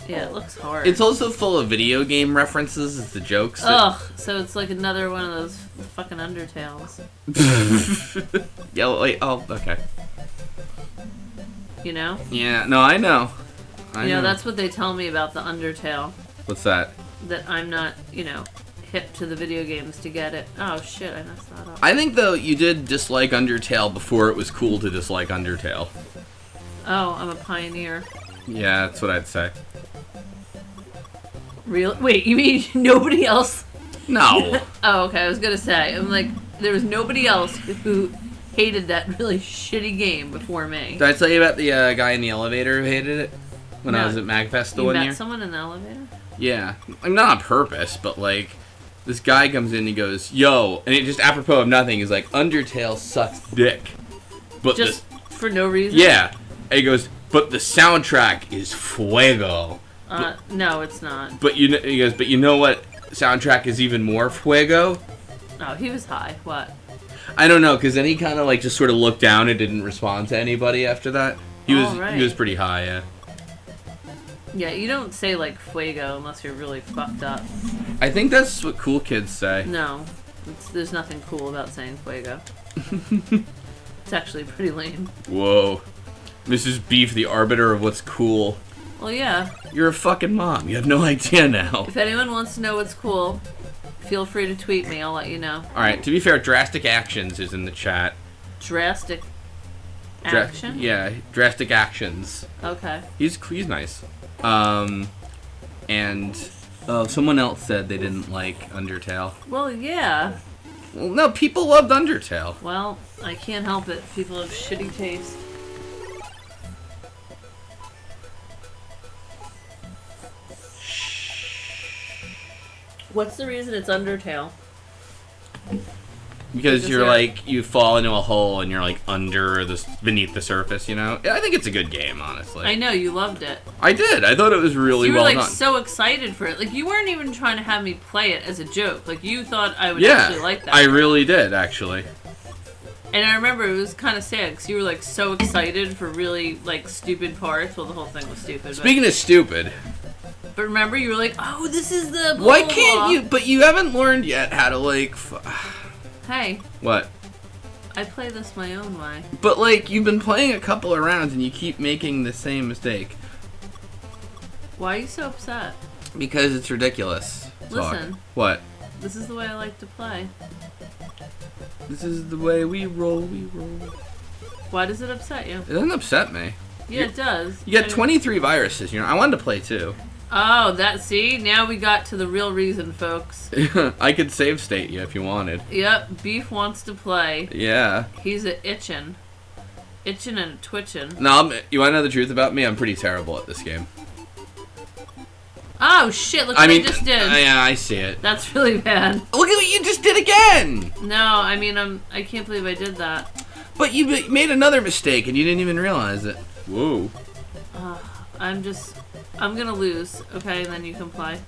B: Yeah, it looks hard.
A: It's also full of video game references. It's the jokes.
B: Ugh, so it's like another one of those fucking Undertales.
A: Yeah, wait, oh, okay.
B: You know?
A: Yeah, no, I know.
B: You know, that's what they tell me about the Undertale.
A: What's that?
B: That I'm not, hip to the video games to get it. Oh shit, I messed that up.
A: I think, though, you did dislike Undertale before it was cool to dislike Undertale.
B: Oh, I'm a pioneer.
A: Yeah, that's what I'd say.
B: Real? Wait, you mean nobody else?
A: No.
B: Oh, okay, I was gonna say. I'm like, there was nobody else who hated that really shitty game before me.
A: Did I tell you about the guy in the elevator who hated it? When I
B: No.
A: was at MagFest the
B: You
A: one
B: met
A: year?
B: someone in the elevator?
A: Yeah. I'm not on purpose, but like, this guy comes in and he goes, yo, and it just apropos of nothing, he's like, Undertale sucks dick. But
B: Just for no reason?
A: yeah. And he goes, but the soundtrack is fuego.
B: No, it's not.
A: He goes, but you know what soundtrack is even more fuego?
B: Oh, he was high. What?
A: I don't know, because then he kind of like just sort of looked down and didn't respond to anybody after that. He was pretty high, yeah.
B: Yeah, you don't say like fuego unless you're really fucked up.
A: I think that's what cool kids say.
B: No, there's nothing cool about saying fuego. It's actually pretty lame.
A: Whoa. Mrs. Beef, the arbiter of what's cool.
B: Well, yeah.
A: You're a fucking mom. You have no idea now.
B: If anyone wants to know what's cool, feel free to tweet me. I'll let you know.
A: Alright, to be fair, Drastic Actions is in the chat.
B: Drastic action?
A: Yeah, Drastic Actions.
B: Okay.
A: He's nice. And someone else said they didn't like Undertale.
B: Well, yeah.
A: Well, no, people loved Undertale.
B: Well, I can't help it. People have shitty taste. What's the reason it's Undertale?
A: Because you're like, you fall into a hole and you're like beneath the surface, you know? I think it's a good game, honestly.
B: I know, you loved it.
A: I did. I thought it was really
B: You were
A: well
B: like
A: done.
B: so excited for it. Like, you weren't even trying to have me play it as a joke. Like, you thought I would actually like that.
A: I really did, actually.
B: And I remember it was kind of sad because you were like so excited for really like stupid parts. Well, the whole thing was stupid.
A: Speaking of stupid,
B: but remember, you were like, "Oh, this is the." Blah,
A: why
B: blah,
A: can't
B: blah.
A: you? But you haven't learned yet how to like.
B: Hey,
A: What?
B: I play this my own way.
A: But like, you've been playing a couple of rounds and you keep making the same mistake.
B: Why are you so upset?
A: Because it's ridiculous.
B: Listen.
A: What?
B: This is the way I like to play.
A: This is the way we roll,
B: Why does it upset you?
A: It doesn't upset me.
B: Yeah, it does.
A: You got 23 viruses, you know. I wanted to play too.
B: Oh, see? Now we got to the real reason, folks.
A: I could save state you if you wanted.
B: Yep, Beef wants to play.
A: Yeah.
B: He's itching and twitching.
A: No, you want to know the truth about me? I'm pretty terrible at this game.
B: Oh shit! Look what I just did.
A: Yeah, I see it.
B: That's really bad.
A: Look at what you just did again.
B: No, I mean I can't believe I did that.
A: But you made another mistake and you didn't even realize it. Whoa.
B: I'm gonna lose, okay, and then you can play.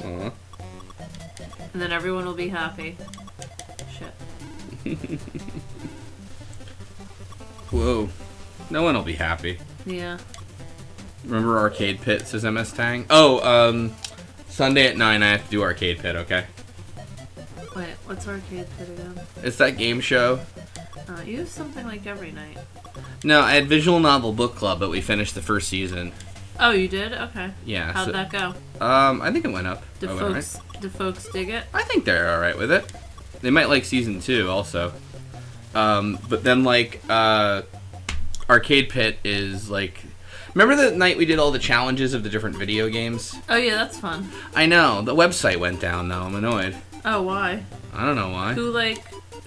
B: And then everyone will be happy. Shit.
A: Whoa. No one will be happy.
B: Yeah.
A: Remember Arcade Pit, says MS Tang? Oh, Sunday at 9 I have to do Arcade Pit, okay?
B: Wait, what's Arcade Pit again?
A: It's that game show.
B: You have something like every night.
A: No, I had Visual Novel Book Club, but we finished the first season.
B: Oh, you did? Okay.
A: Yeah.
B: How'd that go?
A: I think it went up.
B: Do folks dig it?
A: I think they're alright with it. They might like season 2 also. But then like, Arcade Pit is like... Remember the night we did all the challenges of the different video games?
B: Oh yeah, that's fun.
A: I know. The website went down though. I'm annoyed.
B: Oh, why?
A: I don't know why.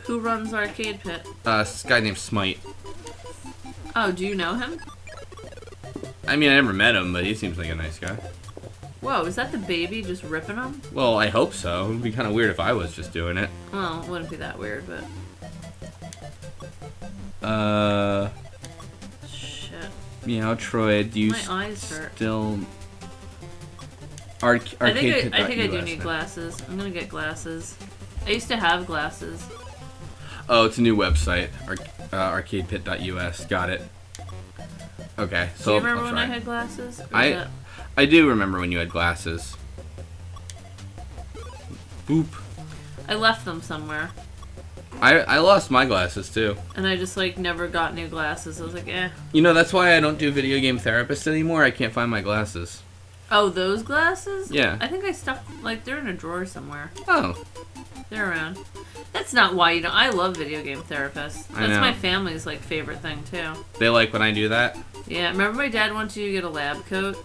B: Who runs Arcade Pit?
A: This guy named Smite.
B: Oh, do you know him?
A: I mean, I never met him, but he seems like a nice guy.
B: Whoa, is that the baby just ripping him?
A: Well, I hope so. It would be kind of weird if I was just doing it.
B: Well, it wouldn't be that weird, but... Shit.
A: Meow, Troy, do you
B: My eyes hurt.
A: still...
B: I think I do need glasses. I'm gonna get glasses. I used to have glasses.
A: Oh, it's a new website. Arcadepit.us. Got it. Okay, so
B: do you remember when I had glasses?
A: I do remember when you had glasses. Boop.
B: I left them somewhere.
A: I lost my glasses too.
B: And I just like never got new glasses. I was like, eh.
A: You know, that's why I don't do video game therapist anymore. I can't find my glasses.
B: Oh, those glasses?
A: Yeah.
B: I think I stuck, like, they're in a drawer somewhere.
A: Oh.
B: They're around. That's not why you don't. I love video game therapists. That's my family's, like, favorite thing, too.
A: They like when I do that?
B: Yeah. Remember my dad wanted you to get a lab coat?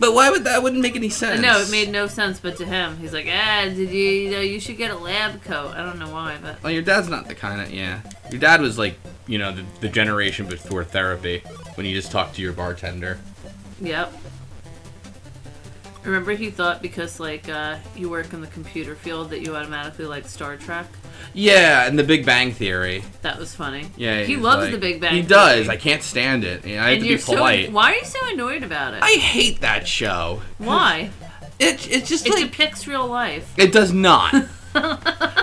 A: But why would that? Wouldn't make any sense.
B: No, it made no sense, but to him, he's like, did you should get a lab coat. I don't know why, but...
A: Well, your dad's not the kind of, yeah. Your dad was like, you know, the generation before therapy, when you just talk to your bartender.
B: Yep. Remember he thought because, like, you work in the computer field that you automatically like Star Trek?
A: Yeah, and the Big Bang Theory.
B: That was funny.
A: Yeah,
B: he loves the Big Bang Theory.
A: He does. I can't stand it. I have to be polite.
B: Why are you so annoyed about it?
A: I hate that show.
B: Why?
A: It's just
B: it
A: like...
B: It depicts real life.
A: It does not.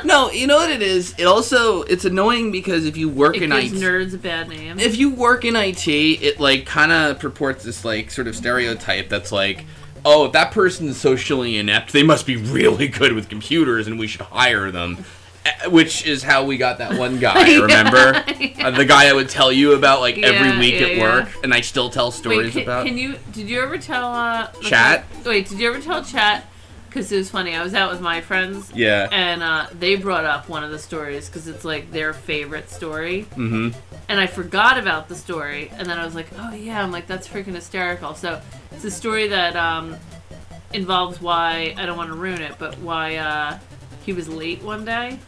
A: No, you know what it is? It's annoying because if you work in IT...
B: It gives nerds a bad name.
A: If you work in IT, it, like, kind of purports this, like, sort of stereotype that's like... Oh, if that person's socially inept, they must be really good with computers and we should hire them. Which is how we got that one guy, remember? Yeah. The guy I would tell you about, like, every week at work, and I still tell stories about.
B: Did you ever tell,
A: Chat?
B: Did you ever tell Chat? Because it was funny, I was out with my friends.
A: Yeah.
B: And they brought up one of the stories, because it's, like, their favorite story.
A: Mm-hmm.
B: And I forgot about the story, and then I was like, oh yeah, I'm like, that's freaking hysterical. So, it's a story that involves why, I don't want to ruin it, but why he was late one day.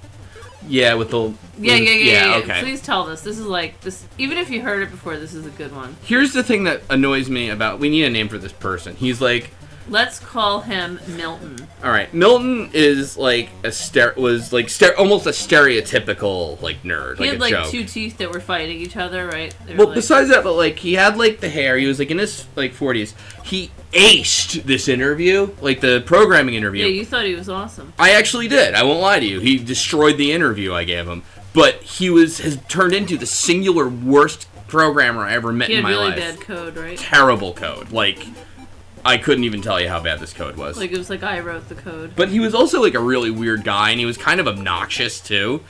A: Yeah, with the...
B: Yeah,
A: okay.
B: Please tell this. This is like, this. Even if you heard it before, this is a good one.
A: Here's the thing that annoys me about... We need a name for this person. He's like...
B: Let's call him Milton.
A: All right, Milton is like almost a stereotypical like nerd.
B: He had like
A: joke.
B: two teeth that were fighting each other, right?
A: Well, besides that, but like he had like the hair. He was like in his like 40s. He aced this interview, like the programming interview.
B: Yeah, you thought he was awesome.
A: I actually did. I won't lie to you. He destroyed the interview I gave him. But he has turned into the singular worst programmer I ever met in my life.
B: He had really bad code, right?
A: Terrible code. Like. I couldn't even tell you how bad this code was.
B: Like, it was like I wrote the code.
A: But he was also, like, a really weird guy, and he was kind of obnoxious, too.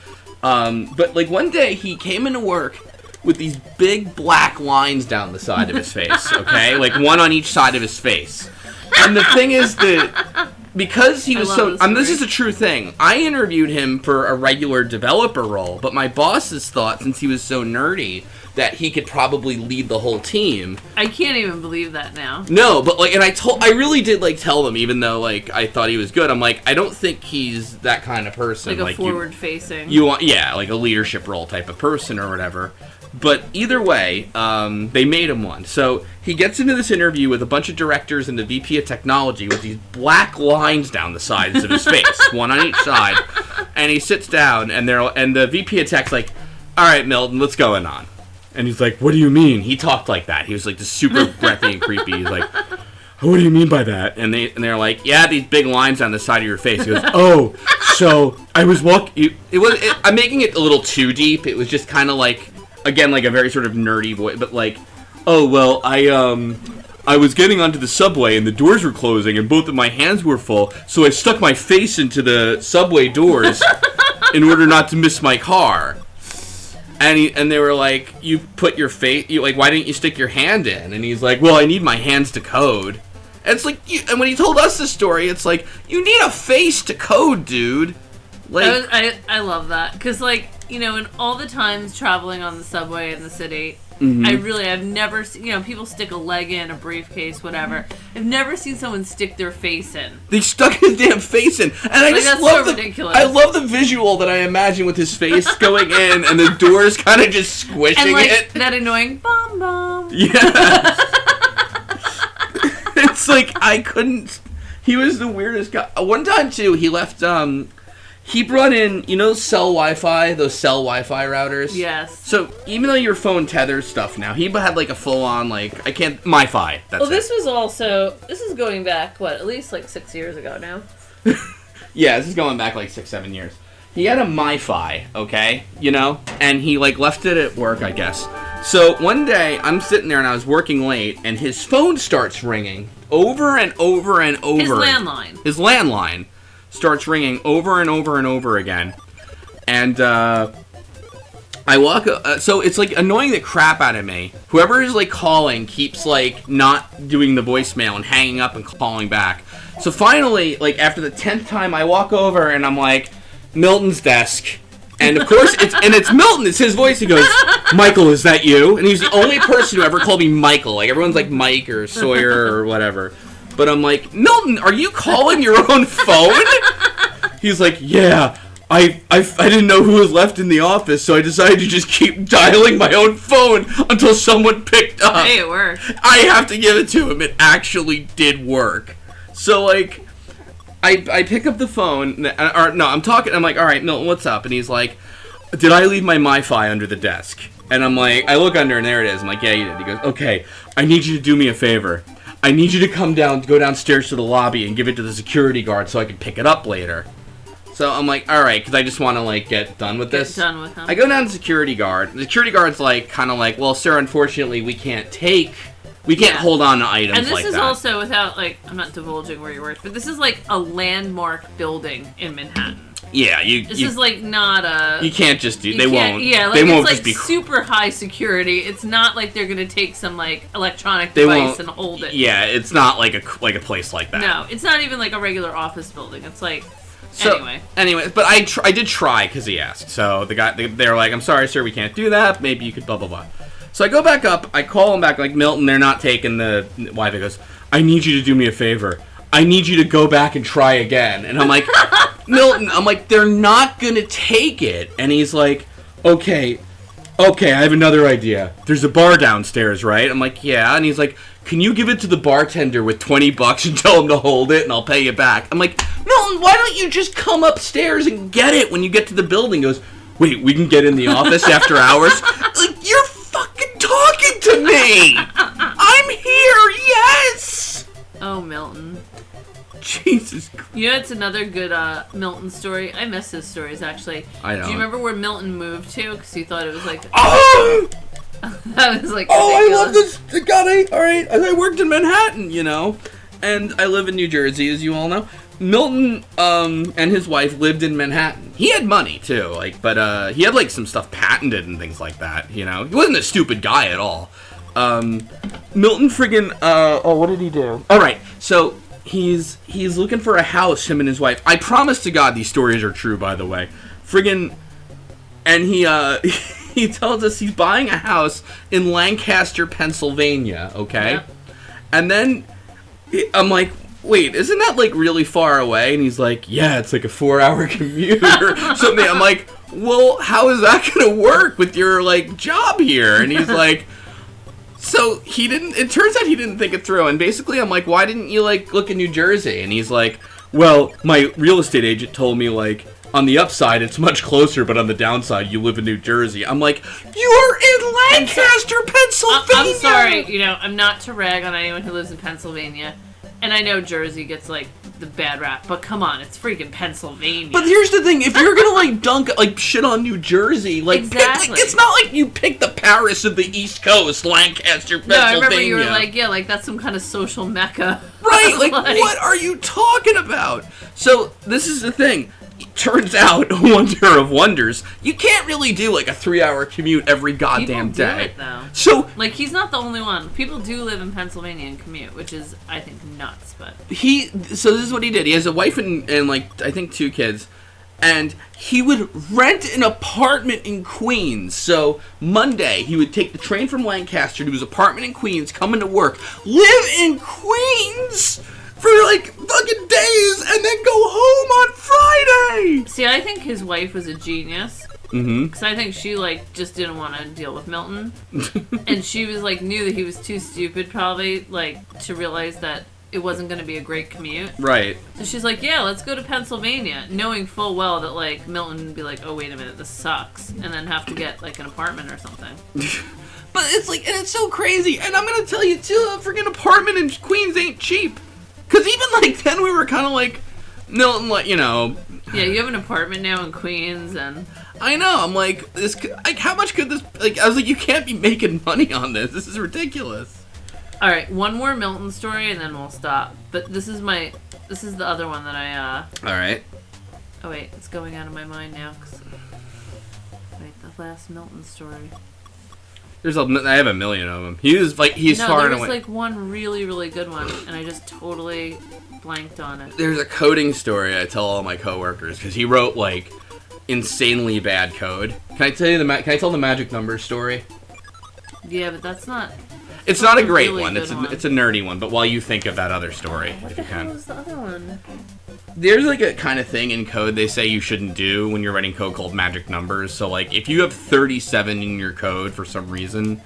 A: But, like, one day, he came into work with these big black lines down the side of his face, okay? Like, one on each side of his face. And the thing is that because he was so...
B: this
A: this is a true thing. I interviewed him for a regular developer role, but my bosses thought, since he was so nerdy, that he could probably lead the whole team.
B: I can't even believe that now.
A: No, but like, and I really did like tell them, even though like I thought he was good. I'm like, I don't think he's that kind of person.
B: Like a forward-facing.
A: You want, yeah, like a leadership role type of person or whatever. But either way, they made him one. So he gets into this interview with a bunch of directors and the VP of technology with these black lines down the sides of his face, one on each side. And he sits down, and the VP of tech's like, "All right, Milton, what's going on?" And he's like, "What do you mean?" He talked like that. He was like this super breathy and creepy. He's like, "What do you mean by that?" And they're like, "Yeah, these big lines on the side of your face." He goes, "Oh, so I was walking." I'm making it a little too deep. It was just kind of like, again, like a very sort of nerdy voice, but like, "Oh well, I was getting onto the subway and the doors were closing and both of my hands were full, so I stuck my face into the subway doors in order not to miss my car." And they were like, "You put your face, why didn't you stick your hand in?" And he's like, "Well, I need my hands to code." And it's like, and when he told us the story, it's like, you need a face to code, dude. Like,
B: I love that, because like, in all the times traveling on the subway in the city, I've never seen, people stick a leg in, a briefcase, whatever. I've never seen someone stick their face in.
A: They stuck his damn face in. And I just love
B: ridiculous.
A: I love the visual that I imagine with his face going in and the doors kind of just squishing
B: and like,
A: it.
B: that annoying bomb bomb.
A: Yeah. It's like, I couldn't... He was the weirdest guy. One time, too, he left... He brought in, cell Wi-Fi, those cell Wi-Fi routers?
B: Yes.
A: So, even though your phone tethers stuff now, he had like a full-on, MiFi.
B: This is going back, at least like 6 years ago now?
A: Yeah, this is going back like 6-7 years. He had a MiFi, okay? And he left it at work, I guess. So, one day, I'm sitting there and I was working late, and his phone starts ringing over and over and over. His landline starts ringing over and over and over again. And I walk... so it's annoying the crap out of me. Whoever is calling keeps not doing the voicemail and hanging up and calling back. So finally, after the 10th time, I walk over and I'm like, "Milton's desk." And of course, it's Milton. It's his voice. He goes, "Michael, is that you?" And he's the only person who ever called me Michael. Everyone's like Mike or Sawyer or whatever. But I'm like, "Milton, are you calling your own phone?" He's like, "Yeah, I didn't know who was left in the office, so I decided to just keep dialing my own phone until someone picked up."
B: Hey, it worked.
A: I have to give it to him. It actually did work. So, I pick up the phone, I'm talking, I'm like, "All right, Milton, what's up?" And he's like, "Did I leave my MiFi under the desk?" And I'm like, I look under and there it is. I'm like, "Yeah, you did." He goes, "Okay, I need you to do me a favor. I need you to go downstairs to the lobby and give it to the security guard so I can pick it up later." So I'm like, all right, because I just want to get done with this.
B: Get done with him.
A: I go down to the security guard. The security guard's "Well, sir, unfortunately, we can't hold on to items like that."
B: And this is also without I'm not divulging where you work, but this is a landmark building in Manhattan.
A: Yeah,
B: This is not a...
A: You can't just do... They won't.
B: Yeah,
A: they won't
B: it's
A: just be
B: super high security. It's not like they're going to take some electronic device and hold it.
A: Yeah, it's not like a place like that.
B: No, it's not even a regular office building. It's
A: Anyway, but I did try because he asked. So they're like, "I'm sorry, sir, we can't do that. Maybe you could blah blah blah." So I go back up. I call him back "Milton, they're not taking the Wi-Fi." He goes, "I need you to do me a favor. I need you to go back and try again." And I'm like, "Milton," I'm like, "they're not gonna take it." And he's like, Okay, I have another idea. There's a bar downstairs, right?" I'm like, "Yeah." And he's like, "Can you give it to the bartender with $20 and tell him to hold it and I'll pay you back?" I'm like, "Milton, why don't you just come upstairs and get it when you get to the building?" He goes, "Wait, we can get in the office after hours?" You're fucking talking to me! I'm here, yes!
B: Oh, Milton.
A: Jesus Christ.
B: It's another good Milton story. I miss his stories, actually.
A: I know.
B: Do you remember where Milton moved to? Because he thought it was
A: Oh!
B: That was ridiculous.
A: I love this. God, alright. I worked in Manhattan, and I live in New Jersey, as you all know. Milton, and his wife lived in Manhattan. He had money, too, but he had, some stuff patented and things like that, He wasn't a stupid guy at all. Milton friggin', what did he do? Alright, so he's looking for a house, him and his wife. I promise to God these stories are true, by the way. Friggin', and he he tells us he's buying a house in Lancaster, Pennsylvania, okay?
B: Yeah.
A: And then I'm like, wait, isn't that like really far away? And he's like, yeah, it's like a 4-hour commute or something. I'm like, well, how is that gonna work with your like job here? And he's like, so it turns out he didn't think it through. And basically I'm like, why didn't you like look in New Jersey? And he's like, well, my real estate agent told me like on the upside it's much closer, but on the downside you live in New Jersey. I'm like, you're in Lancaster, Pennsylvania.
B: I'm sorry, I'm not to rag on anyone who lives in Pennsylvania. And I know Jersey gets, like, the bad rap, but come on, it's freaking Pennsylvania.
A: But here's the thing, if you're gonna, like, dunk, like, shit on New Jersey, like,
B: exactly.
A: It's not like you pick the Paris of the East Coast, Lancaster, Pennsylvania.
B: No, I remember you were like, yeah, like, that's some kind of social mecca.
A: Right, like, what are you talking about? So, this is the thing. Turns out, wonder of wonders, you can't really do like a 3-hour commute every goddamn day.
B: People do it, though.
A: So,
B: like, he's not the only one. People do live in Pennsylvania and commute, which is, I think, nuts. But
A: so this is what he did. He has a wife and like I think 2 kids, and he would rent an apartment in Queens. So Monday he would take the train from Lancaster to his apartment in Queens, come into work, live in Queens for like fucking days, and then go home on Friday.
B: See, I think his wife was a genius. Because I think she, like, just didn't want to deal with Milton. And she was, like, knew that he was too stupid, probably, like, to realize that it wasn't going to be a great commute.
A: Right.
B: So she's like, yeah, let's go to Pennsylvania, knowing full well that, like, Milton would be like, oh, wait a minute, this sucks. And then have to get, like, an apartment or something.
A: But it's, like, and it's so crazy. And I'm going to tell you, too, a freaking apartment in Queens ain't cheap. Because even, like, then we were kind of like, Milton, like,
B: Yeah, you have an apartment now in Queens, and...
A: I know, I'm like, how much could this... Like, I was like, you can't be making money on this. This is ridiculous.
B: Alright, one more Milton story, and then we'll stop. But this is the other one that I,
A: Alright.
B: Oh, wait, it's going out of my mind now. Wait, the last Milton story.
A: I have a million of them. He's far and away.
B: There was like one really, really good one, and I just totally blanked on it.
A: There's a coding story I tell all my coworkers because he wrote like insanely bad code. Can I tell the magic numbers story?
B: Yeah, but that's not.
A: It's not a great
B: really
A: one. It's a nerdy one. But while you think of that other story,
B: What
A: if
B: the
A: you
B: hell
A: can.
B: was the other one?
A: There's like a kind of thing in code they say you shouldn't do when you're writing code called magic numbers. So like if you have 37 in your code for some reason,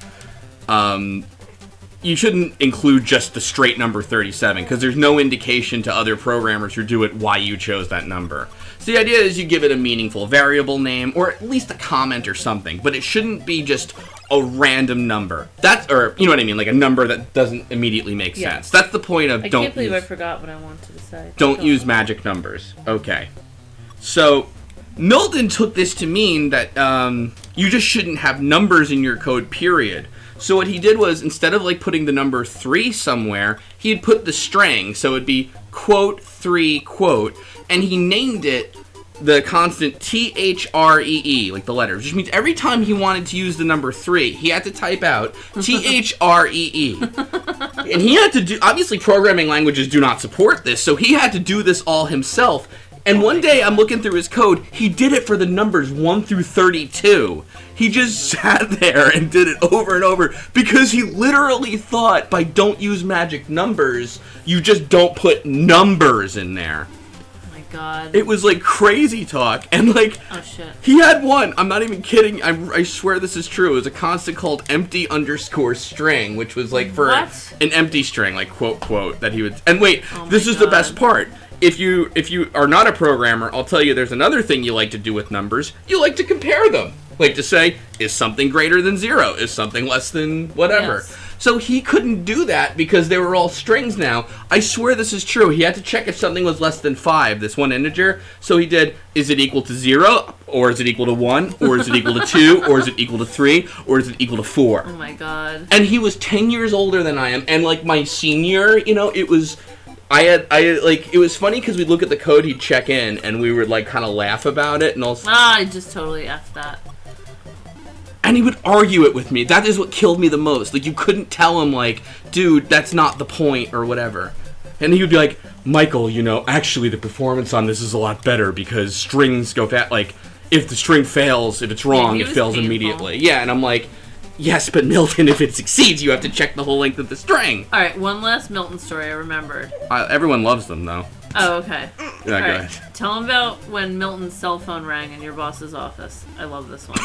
A: you shouldn't include just the straight number 37 because there's no indication to other programmers who do it why you chose that number. So the idea is you give it a meaningful variable name or at least a comment or something, but it shouldn't be just a random number. Or you know what I mean, like a number that doesn't immediately make sense. That's the point of
B: I can't believe I forgot what I wanted to say.
A: Don't use magic numbers. Okay. So Milton took this to mean that you just shouldn't have numbers in your code, period. So what he did was, instead of like putting the number 3 somewhere, he'd put the string, so it'd be quote 3 quote, and he named it the constant THREE, like the letters, which means every time he wanted to use the number 3, he had to type out THREE. And he had to do, obviously programming languages do not support this, so he had to do this all himself. And one day I'm looking through his code, he did it for the numbers 1 through 32. He just sat there and did it over and over because he literally thought by don't use magic numbers, you just don't put numbers in there.
B: God.
A: It was like crazy talk, and like,
B: oh shit,
A: he had one, I'm not even kidding, I swear this is true, it was a constant called empty underscore string, which was like for an empty string, like quote quote, that he would, and wait, this is the best part. If you are not a programmer, I'll tell you there's another thing you like to do with numbers, you like to compare them. Like to say, is something greater than 0? Is something less than whatever? Yes. So he couldn't do that because they were all strings now. I swear this is true. He had to check if something was less than 5, this one integer. So he did, is it equal to 0? Or is it equal to 1? Or is it equal to 2? Or is it equal to 3? Or is it equal to 4?
B: Oh my god.
A: And he was 10 years older than I am. And like my senior, it was... it was funny because we'd look at the code, he'd check in, and we would like kind of laugh about it. And also,
B: I just totally F'd that.
A: And he would argue it with me. That is what killed me the most. Like, you couldn't tell him, like, dude, that's not the point, or whatever. And he would be like, Michael, you know, actually the performance on this is a lot better because strings go fast. Like, if the string fails, if it's wrong, it fails immediately. Yeah, and I'm like, yes, but Milton, if it succeeds, you have to check the whole length of the string.
B: All right, one last Milton story I remembered.
A: Everyone loves them, though.
B: Oh, okay.
A: Yeah, go ahead.
B: Tell him about when Milton's cell phone rang in your boss's office. I love this one.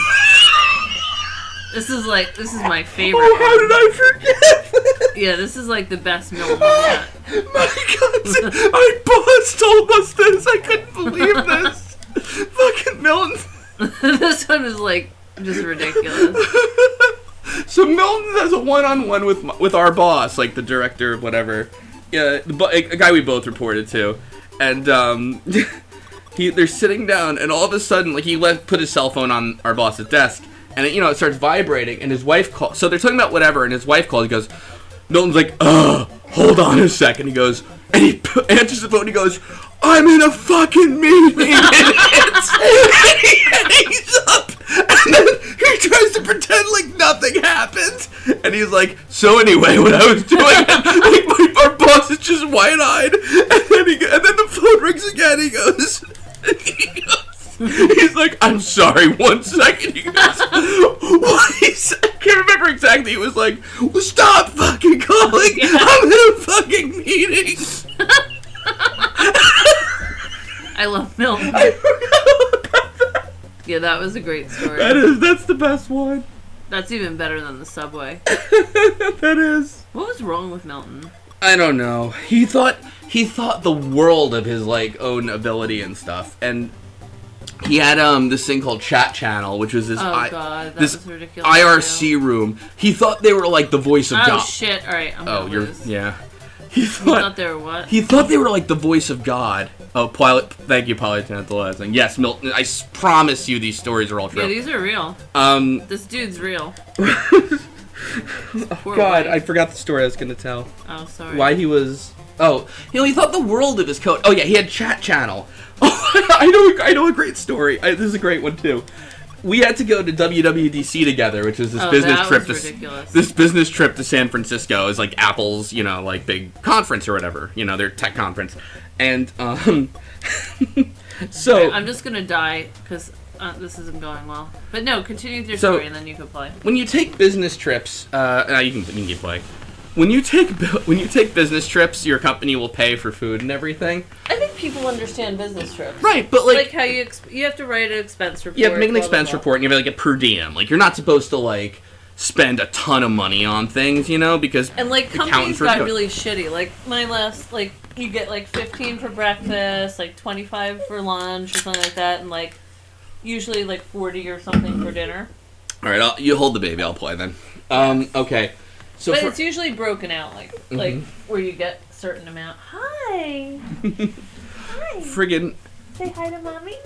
B: This is my favorite.
A: Oh, how did I forget?
B: Yeah, this is like the best Milton yet.
A: My God, my boss told us this. I couldn't believe this. Fucking Milton.
B: This one is like just ridiculous.
A: So Milton has a one-on-one with our boss, like the director of whatever. Yeah, a guy we both reported to, and they're sitting down, and all of a sudden, like he put his cell phone on our boss's desk, and it starts vibrating, and his wife calls. So they're talking about whatever, and his wife calls. He goes, Milton's like, hold on a second. He goes, and he answers the phone. He goes, I'm in a fucking meeting. And he hangs up, and then he tries to pretend like nothing happened. And he's like, so anyway, what I was doing, like our boss is just wide-eyed, and then the phone rings again. He's like, I'm sorry, 1 second. He goes, what? I can't remember exactly. He was like, well, stop fucking calling. Yeah. I'm in a fucking meeting.
B: I love Milton.
A: I forgot about that.
B: Yeah, that was a great story.
A: That's the best one.
B: That's even better than the subway.
A: That is.
B: What was wrong with Milton?
A: I don't know. He thought the world of his like own ability and stuff, and he had this thing called Chat Channel, which was this
B: was ridiculous
A: IRC
B: too.
A: room. He thought they were like the voice of God.
B: Oh shit! All right, I'm gonna lose.
A: Yeah.
B: He thought they were what?
A: He thought they were like the voice of God. Oh, thank you, Polytantalizing. Yes, Milton, I promise you these stories are all true.
B: Yeah, these are real. This dude's real.
A: Oh, God, I forgot the story I was going to tell.
B: Oh, sorry.
A: Why he was... Oh, he thought the world of his coach. Oh, yeah, he had Chat Channel. Oh, I know a great story. This is a great one, too. We had to go to WWDC together, which is this business trip. This business trip to San Francisco is like Apple's, like big conference or whatever, their tech conference, and so
B: okay, I'm just gonna die because this isn't going well. But no, continue with your story and then you can play.
A: When you take business trips, you can keep playing. When you take business trips, your company will pay for food and everything.
B: I think people understand business trips,
A: right? But like
B: how you have to write an expense report.
A: You have to make an expense report, and you have like a per diem. Like you're not supposed to like spend a ton of money on things, because
B: and like companies got really shitty. Like my last, like you get like 15 for breakfast, like 25 for lunch or something like that, and like usually like 40 or something for dinner. All
A: right, you hold the baby. I'll play then. Okay. So
B: but it's usually broken out, like where you get a certain amount. Hi. Hi.
A: Friggin'.
B: Say hi to mommy.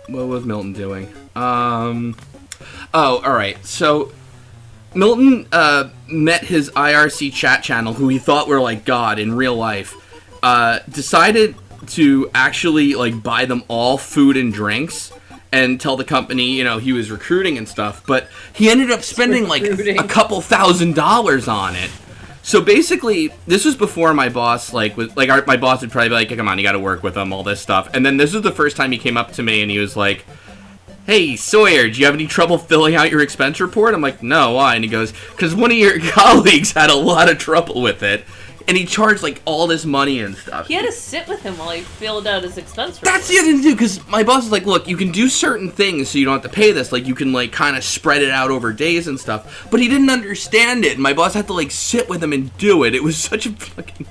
A: What was Milton doing? Oh, all right. So Milton met his IRC Chat Channel, who he thought were like God in real life. Decided to actually like buy them all food and drinks. And tell the company, he was recruiting and stuff, but he ended up spending like a couple $1,000s on it. So basically, this was before my boss, my boss would probably be like, come on, you got to work with him, all this stuff. And then this was the first time he came up to me and he was like, hey, Sawyer, do you have any trouble filling out your expense report? I'm like, no, why? And he goes, because one of your colleagues had a lot of trouble with it. And he charged, like, all this money and stuff.
B: He had to sit with him while he filled out his expense report.
A: That's the other thing, too, because my boss is like, look, you can do certain things so you don't have to pay this. Like, you can, like, kind of spread it out over days and stuff. But he didn't understand it, and my boss had to, like, sit with him and do it. It was such a fucking...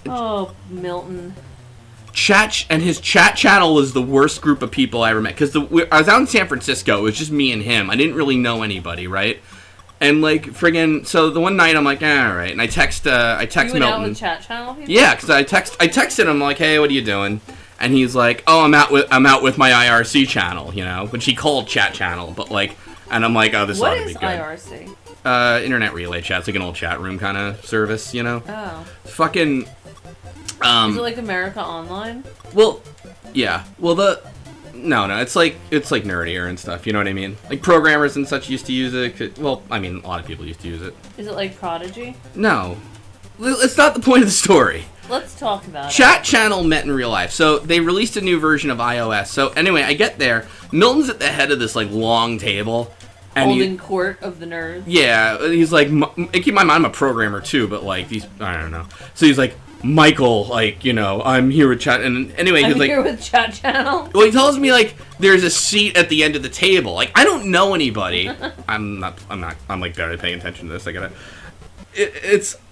B: Oh, Milton.
A: His Chat Channel was the worst group of people I ever met. Because I was out in San Francisco. It was just me and him. I didn't really know anybody, right? And like friggin', so the one night I'm like, all right, and I text
B: you went
A: Milton.
B: Out with Chat Channel people?
A: Yeah, because I texted him like, hey, what are you doing? And he's like, oh, I'm out with my IRC channel, which he called Chat Channel, but like, and I'm like, oh, this ought to be good.
B: What is IRC?
A: Internet relay chat. It's like an old chat room kind of service,
B: Oh.
A: Fucking.
B: Is it like America Online?
A: Well, yeah. Well, No, it's like nerdier and stuff, you know what I mean? Like programmers and such used to use it. Well, I mean, a lot of people used to use it.
B: Is it like Prodigy?
A: No. it's not the point of the story.
B: Let's talk about
A: Chat Channel met in real life. So they released a new version of iOS. So anyway, I get there. Milton's at the head of this like long table. And
B: holding court of the nerds.
A: Yeah, he's like, keep in mind I'm a programmer too, but like these, I don't know. So he's like, Michael, like, you know, I'm here with Chat, and anyway, he's like,
B: here with Chat Channel.
A: Well, he tells me like there's a seat at the end of the table. Like I don't know anybody. I'm like barely paying attention to this.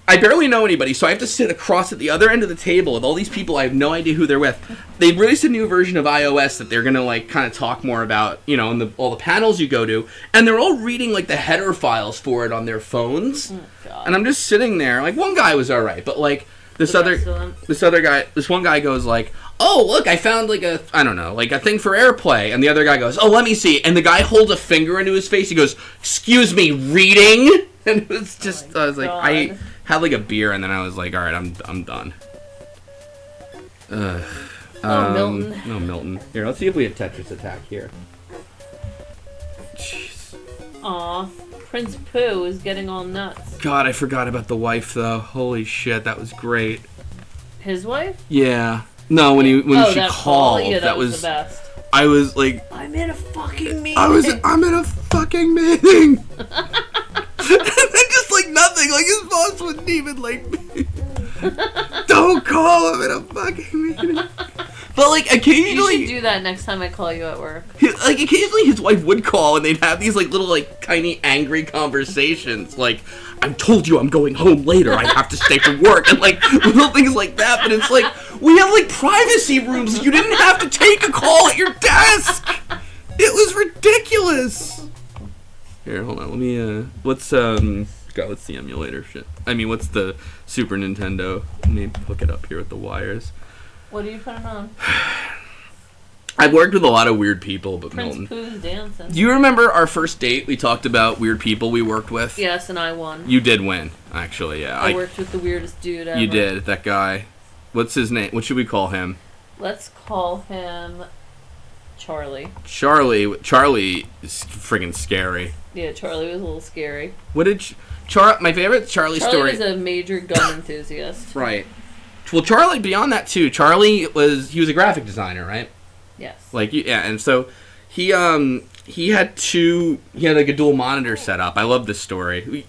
A: I barely know anybody, so I have to sit across at the other end of the table with all these people. I have no idea who they're with. They released a new version of iOS that they're gonna like kind of talk more about, you know, in all the panels you go to, and they're all reading like the header files for it on their phones. Oh, God. And I'm just sitting there. Like one guy was all right, but like this one guy goes like, "Oh, look, I found like a thing for AirPlay," and the other guy goes, "Oh, let me see," and the guy holds a finger into his face. He goes, "Excuse me, reading?" And it was just, I was like, God. I had like a beer, and then I was like, all right, I'm done.
B: Milton.
A: No, Milton. Here, let's see if we have Tetris Attack here. Jeez.
B: Aw, Prince Pooh is getting all nuts.
A: God, I forgot about the wife, though. Holy shit, that was great.
B: His wife?
A: Yeah. No, when she called,
B: yeah, that was the best.
A: I was like,
B: I'm in a fucking meeting.
A: I'm in a fucking meeting. And then just like nothing, like his boss wouldn't even like don't call him in a fucking meeting. But like occasionally
B: you should do that next time I call you at work.
A: Like occasionally his wife would call and they'd have these like little like tiny angry conversations like, I told you I'm going home later, I have to stay for work, and like little things like that. But it's like, we have like privacy rooms, you didn't have to take a call at your desk. It was ridiculous. Here, hold on. Let me. What's the emulator shit? I mean, what's the Super Nintendo? Let me hook it up here with the wires.
B: What are you putting on?
A: I've worked with a lot of weird people, but
B: Prince
A: Milton.
B: Pooh's dancing.
A: Do you remember our first date? We talked about weird people we worked with.
B: Yes, and I won.
A: You did win, actually. Yeah.
B: I worked with the weirdest dude ever.
A: You did. That guy. What's his name? What should we call him?
B: Let's call him Charlie.
A: Charlie is friggin' scary.
B: Yeah, Charlie was a little scary.
A: What did my favorite Charlie story?
B: Charlie was a major gun enthusiast.
A: Right. Well, Charlie, beyond that too, Charlie was a graphic designer, right?
B: Yes.
A: Like, yeah, and so he had like a dual monitor setup. I love this story.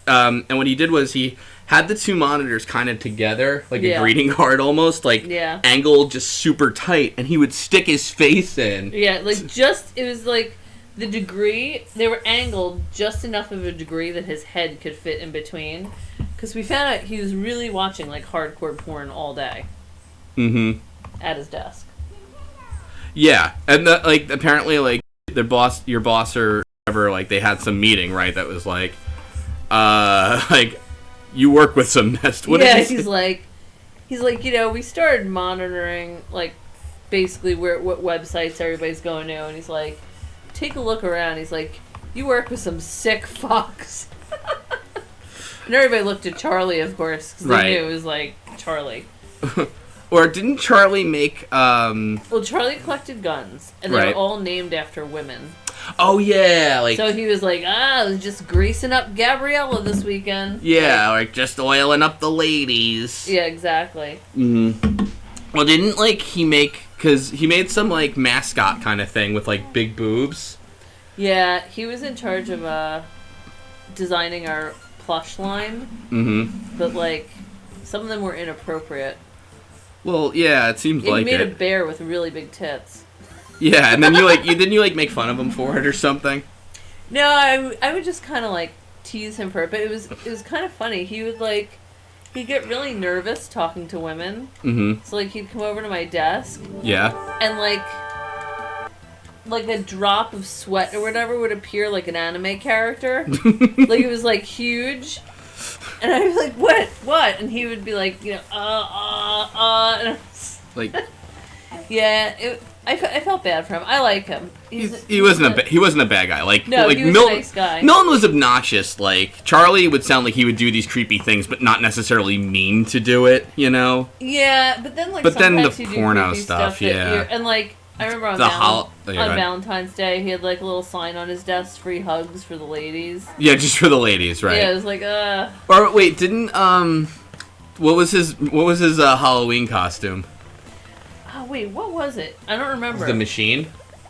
A: And what he did was he had the two monitors kind of together, like a greeting card almost, like angled just super tight, and he would stick his face in.
B: Yeah, like it was like the degree, they were angled just enough of a degree that his head could fit in between. Because we found out he was really watching like hardcore porn all day. Mm-hmm. At his desk.
A: Yeah, and apparently like your boss or whatever, like they had some meeting, right? That was like you work with some messed. What
B: yeah, he's like, you know, we started monitoring like basically what websites everybody's going to, and he's like, take a look around. He's like, you work with some sick fucks. And everybody looked at Charlie, of course, because they knew it was like Charlie.
A: Or didn't Charlie make... Well,
B: Charlie collected guns, and they were all named after women.
A: Oh, yeah, like...
B: So he was like, I was just greasing up Gabriella this weekend.
A: Yeah, like just oiling up the ladies.
B: Yeah, exactly.
A: Mm-hmm. Well, didn't, like, he make... Because he made some, like, mascot kind of thing with, like, big boobs.
B: Yeah, he was in charge of designing our plush line. Mm-hmm. But, like, some of them were inappropriate.
A: Well, yeah, it seems like it.
B: He made a bear with really big tits.
A: Yeah, and then you make fun of him for it or something?
B: No, I would just kind of, like, tease him for it. But it was kind of funny. He would, like... He'd get really nervous talking to women. Mm-hmm. So, like, he'd come over to my desk.
A: Yeah.
B: And, like a drop of sweat or whatever would appear like an anime character. Like, it was, like, huge. And I'd be like, what? And he would be like, you know, And I was,
A: like...
B: Yeah, I felt bad for him. I like him.
A: He wasn't a bad guy. Like,
B: no,
A: like
B: he was a nice guy.
A: Milton was obnoxious. Like, Charlie would sound like he would do these creepy things, but not necessarily mean to do it. You know?
B: Yeah, but then
A: the porno stuff, yeah.
B: And like, I remember on Valentine's Day, he had like a little sign on his desk: "Free hugs for the ladies."
A: Yeah, just for the ladies, right?
B: Yeah, it was like,
A: Or wait, didn't What was his Halloween costume?
B: Oh wait, what was it? I don't remember.
A: The machine?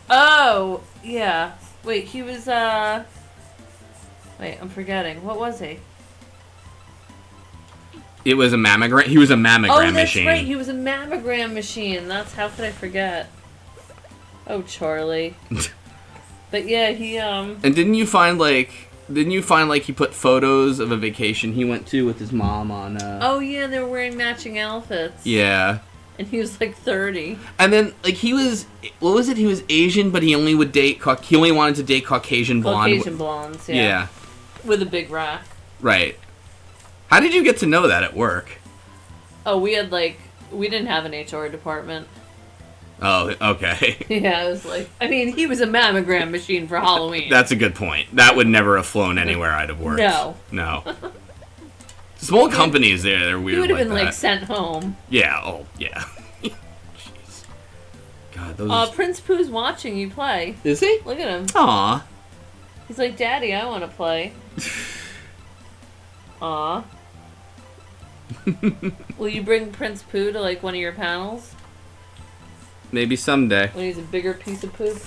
B: Oh, yeah. Wait, he was wait, I'm forgetting. What was he?
A: It was a mammogram. He was a mammogram machine.
B: Oh, that's right. He was a mammogram machine. That's how could I forget? Oh, Charlie. But yeah, he
A: And didn't you find like he put photos of a vacation he went to with his mom on
B: Oh yeah, they were wearing matching outfits.
A: Yeah.
B: And he was like 30.
A: And then like he was what was it? He was Asian, but he only wanted to date Caucasian
B: blondes, yeah.
A: Yeah.
B: With a big rack.
A: Right. How did you get to know that at work?
B: Oh, we didn't have an HR department.
A: Oh, okay.
B: Yeah, it was like, I mean, he was a mammogram machine for Halloween.
A: That's a good point. That would never have flown anywhere I'd have worked. No. Small companies, they're weird.
B: He would have
A: like
B: been
A: that.
B: like sent home.
A: Yeah. Oh, yeah. Jeez. God, those.
B: Prince Pooh's watching you play.
A: Is he?
B: Look at him.
A: Aw.
B: He's like, Daddy, I want to play. Aw. Will you bring Prince Pooh to like one of your panels?
A: Maybe someday.
B: When he's a bigger piece of poop?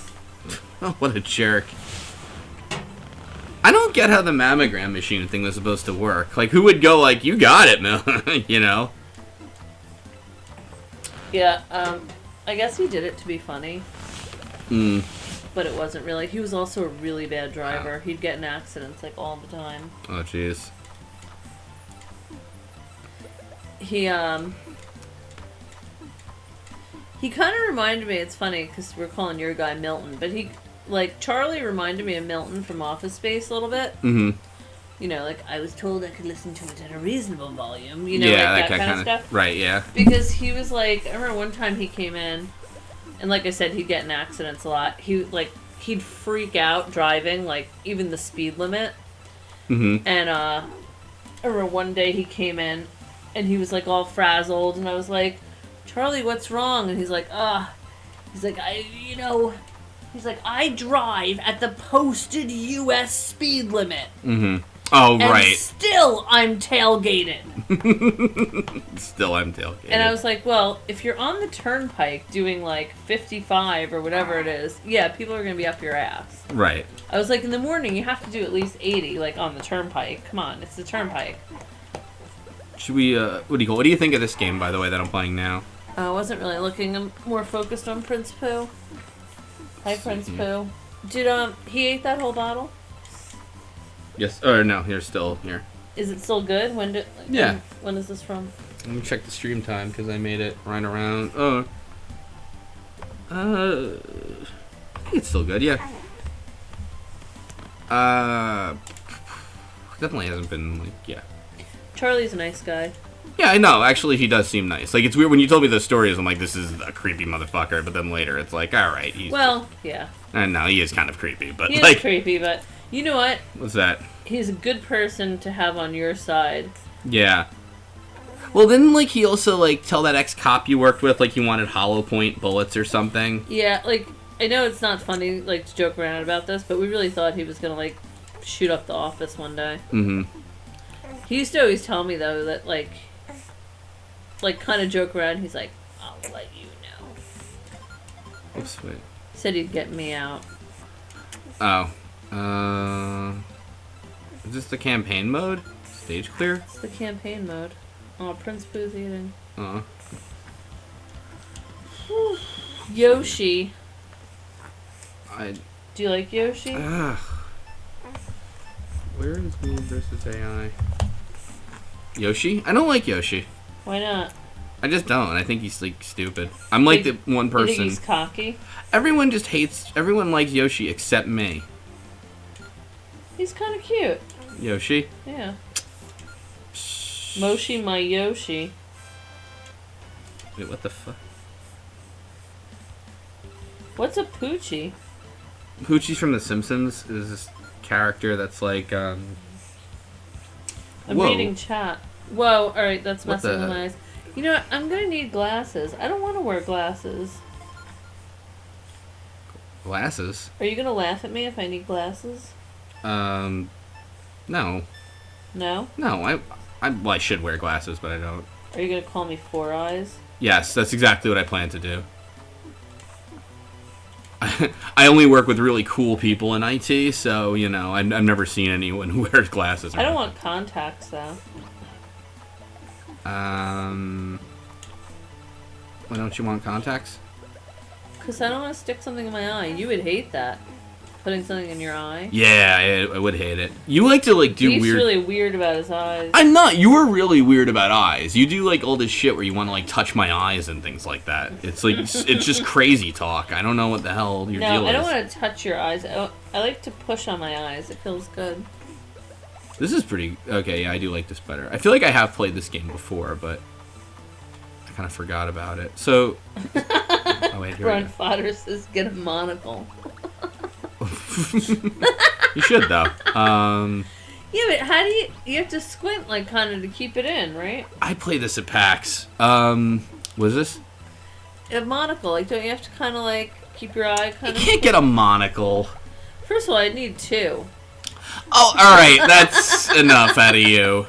A: Oh, what a jerk. I don't get how the mammogram machine thing was supposed to work. Like, who would go like, you got it, Mil, you know?
B: Yeah, I guess he did it to be funny. But it wasn't really. He was also a really bad driver. He'd get in accidents, like, all the time.
A: Oh, jeez.
B: He kind of reminded me, it's funny, because we're calling your guy Milton, but Charlie reminded me of Milton from Office Space a little bit.
A: Mm-hmm.
B: You know, like, I was told I could listen to it at a reasonable volume, you know,
A: yeah,
B: like that kind of stuff.
A: Right, yeah.
B: Because he was like, I remember one time he came in, and like I said, he'd get in accidents a lot. He'd freak out driving, like, even the speed limit.
A: Mm-hmm.
B: And, I remember one day he came in, and he was, like, all frazzled, and I was like, Charlie, what's wrong? And he's like, he's like, I drive at the posted U.S. speed limit.
A: Mm-hmm. Oh,
B: and
A: right.
B: still I'm tailgated.
A: Still I'm tailgated.
B: And I was like, well, if you're on the turnpike doing, like, 55 or whatever it is, yeah, people are going to be up your ass.
A: Right.
B: I was like, in the morning, you have to do at least 80, like, on the turnpike. Come on, it's the turnpike.
A: Should we, what do you think of this game, by the way, that I'm playing now?
B: I wasn't really looking. I'm more focused on Prince Pooh. Hi, Prince Pooh. Did, he ate that whole bottle?
A: Yes. Or no, you're still here.
B: Is it still good?
A: Yeah.
B: When is this from?
A: Let me check the stream time, because I made it right around, I think it's still good, yeah. Definitely hasn't been, like, yeah.
B: Charlie's a nice guy.
A: Yeah, I know. Actually, he does seem nice. Like, it's weird when you told me those stories. I'm like, this is a creepy motherfucker. But then later, it's like, all right.
B: Yeah.
A: And no, he is kind of creepy. But
B: he is
A: like,
B: creepy. But you know what?
A: What's that?
B: He's a good person to have on your side.
A: Yeah. Well, didn't like he also like tell that ex-cop you worked with like he wanted hollow point bullets or something?
B: Yeah, like I know it's not funny like to joke around about this, but we really thought he was gonna like shoot up the office one day.
A: Mm-hmm.
B: He used to always tell me though that like kind of joke around. He's like, "I'll let you know."
A: Oops, wait.
B: Said he'd get me out.
A: Oh. Is this the campaign mode? Stage clear?
B: It's the campaign mode. Oh, Prince Pooh's eating. Yoshi. Do you like Yoshi?
A: Ugh. Where is me versus AI? Yoshi? I don't like Yoshi.
B: Why not?
A: I just don't. I think he's like stupid. I'm like the one person.
B: You think he's cocky?
A: Everyone likes Yoshi except me.
B: He's kind of cute.
A: Yoshi?
B: Yeah. Moshi my Yoshi.
A: Wait, what the fuck?
B: What's a Poochie?
A: Poochie's from The Simpsons is this character that's like,
B: I'm
A: whoa.
B: reading chat. Whoa, alright, that's messing with my eyes. You know what? I'm gonna need glasses. I don't want to wear glasses.
A: Glasses?
B: Are you gonna laugh at me if I need glasses?
A: No.
B: No?
A: No, Well, I should wear glasses, but I don't.
B: Are you gonna call me Four Eyes?
A: Yes, that's exactly what I plan to do. I only work with really cool people in IT, so, you know, I've never seen anyone who wears glasses.
B: I don't want contacts, though.
A: Why don't you want contacts?
B: Because I don't want to stick something in my eye. You would hate that. Putting something in your eye.
A: Yeah, I would hate it. You like to, like, do
B: He's
A: weird...
B: really weird about his eyes.
A: I'm not. You're really weird about eyes. You do, like, all this shit where you want to, like, touch my eyes and things like that. It's, like, it's just crazy talk. I don't know what the hell your deal is.
B: No, I don't want to touch your eyes. I like to push on my eyes. It feels good.
A: This is pretty... Okay, yeah, I do like this better. I feel like I have played this game before, but I kind of forgot about it. So... Oh, wait, here we
B: Grunt
A: go.
B: Fodder says, get a monocle.
A: You should, though.
B: Yeah, but how do you have to squint, like, kind of to keep it in, right?
A: I played this at PAX. What is this?
B: A monocle, like, don't you have to kind of, like, keep your eye kind
A: You
B: of...
A: can't get a monocle.
B: First of all, I'd need two.
A: Oh, alright, that's enough out of you.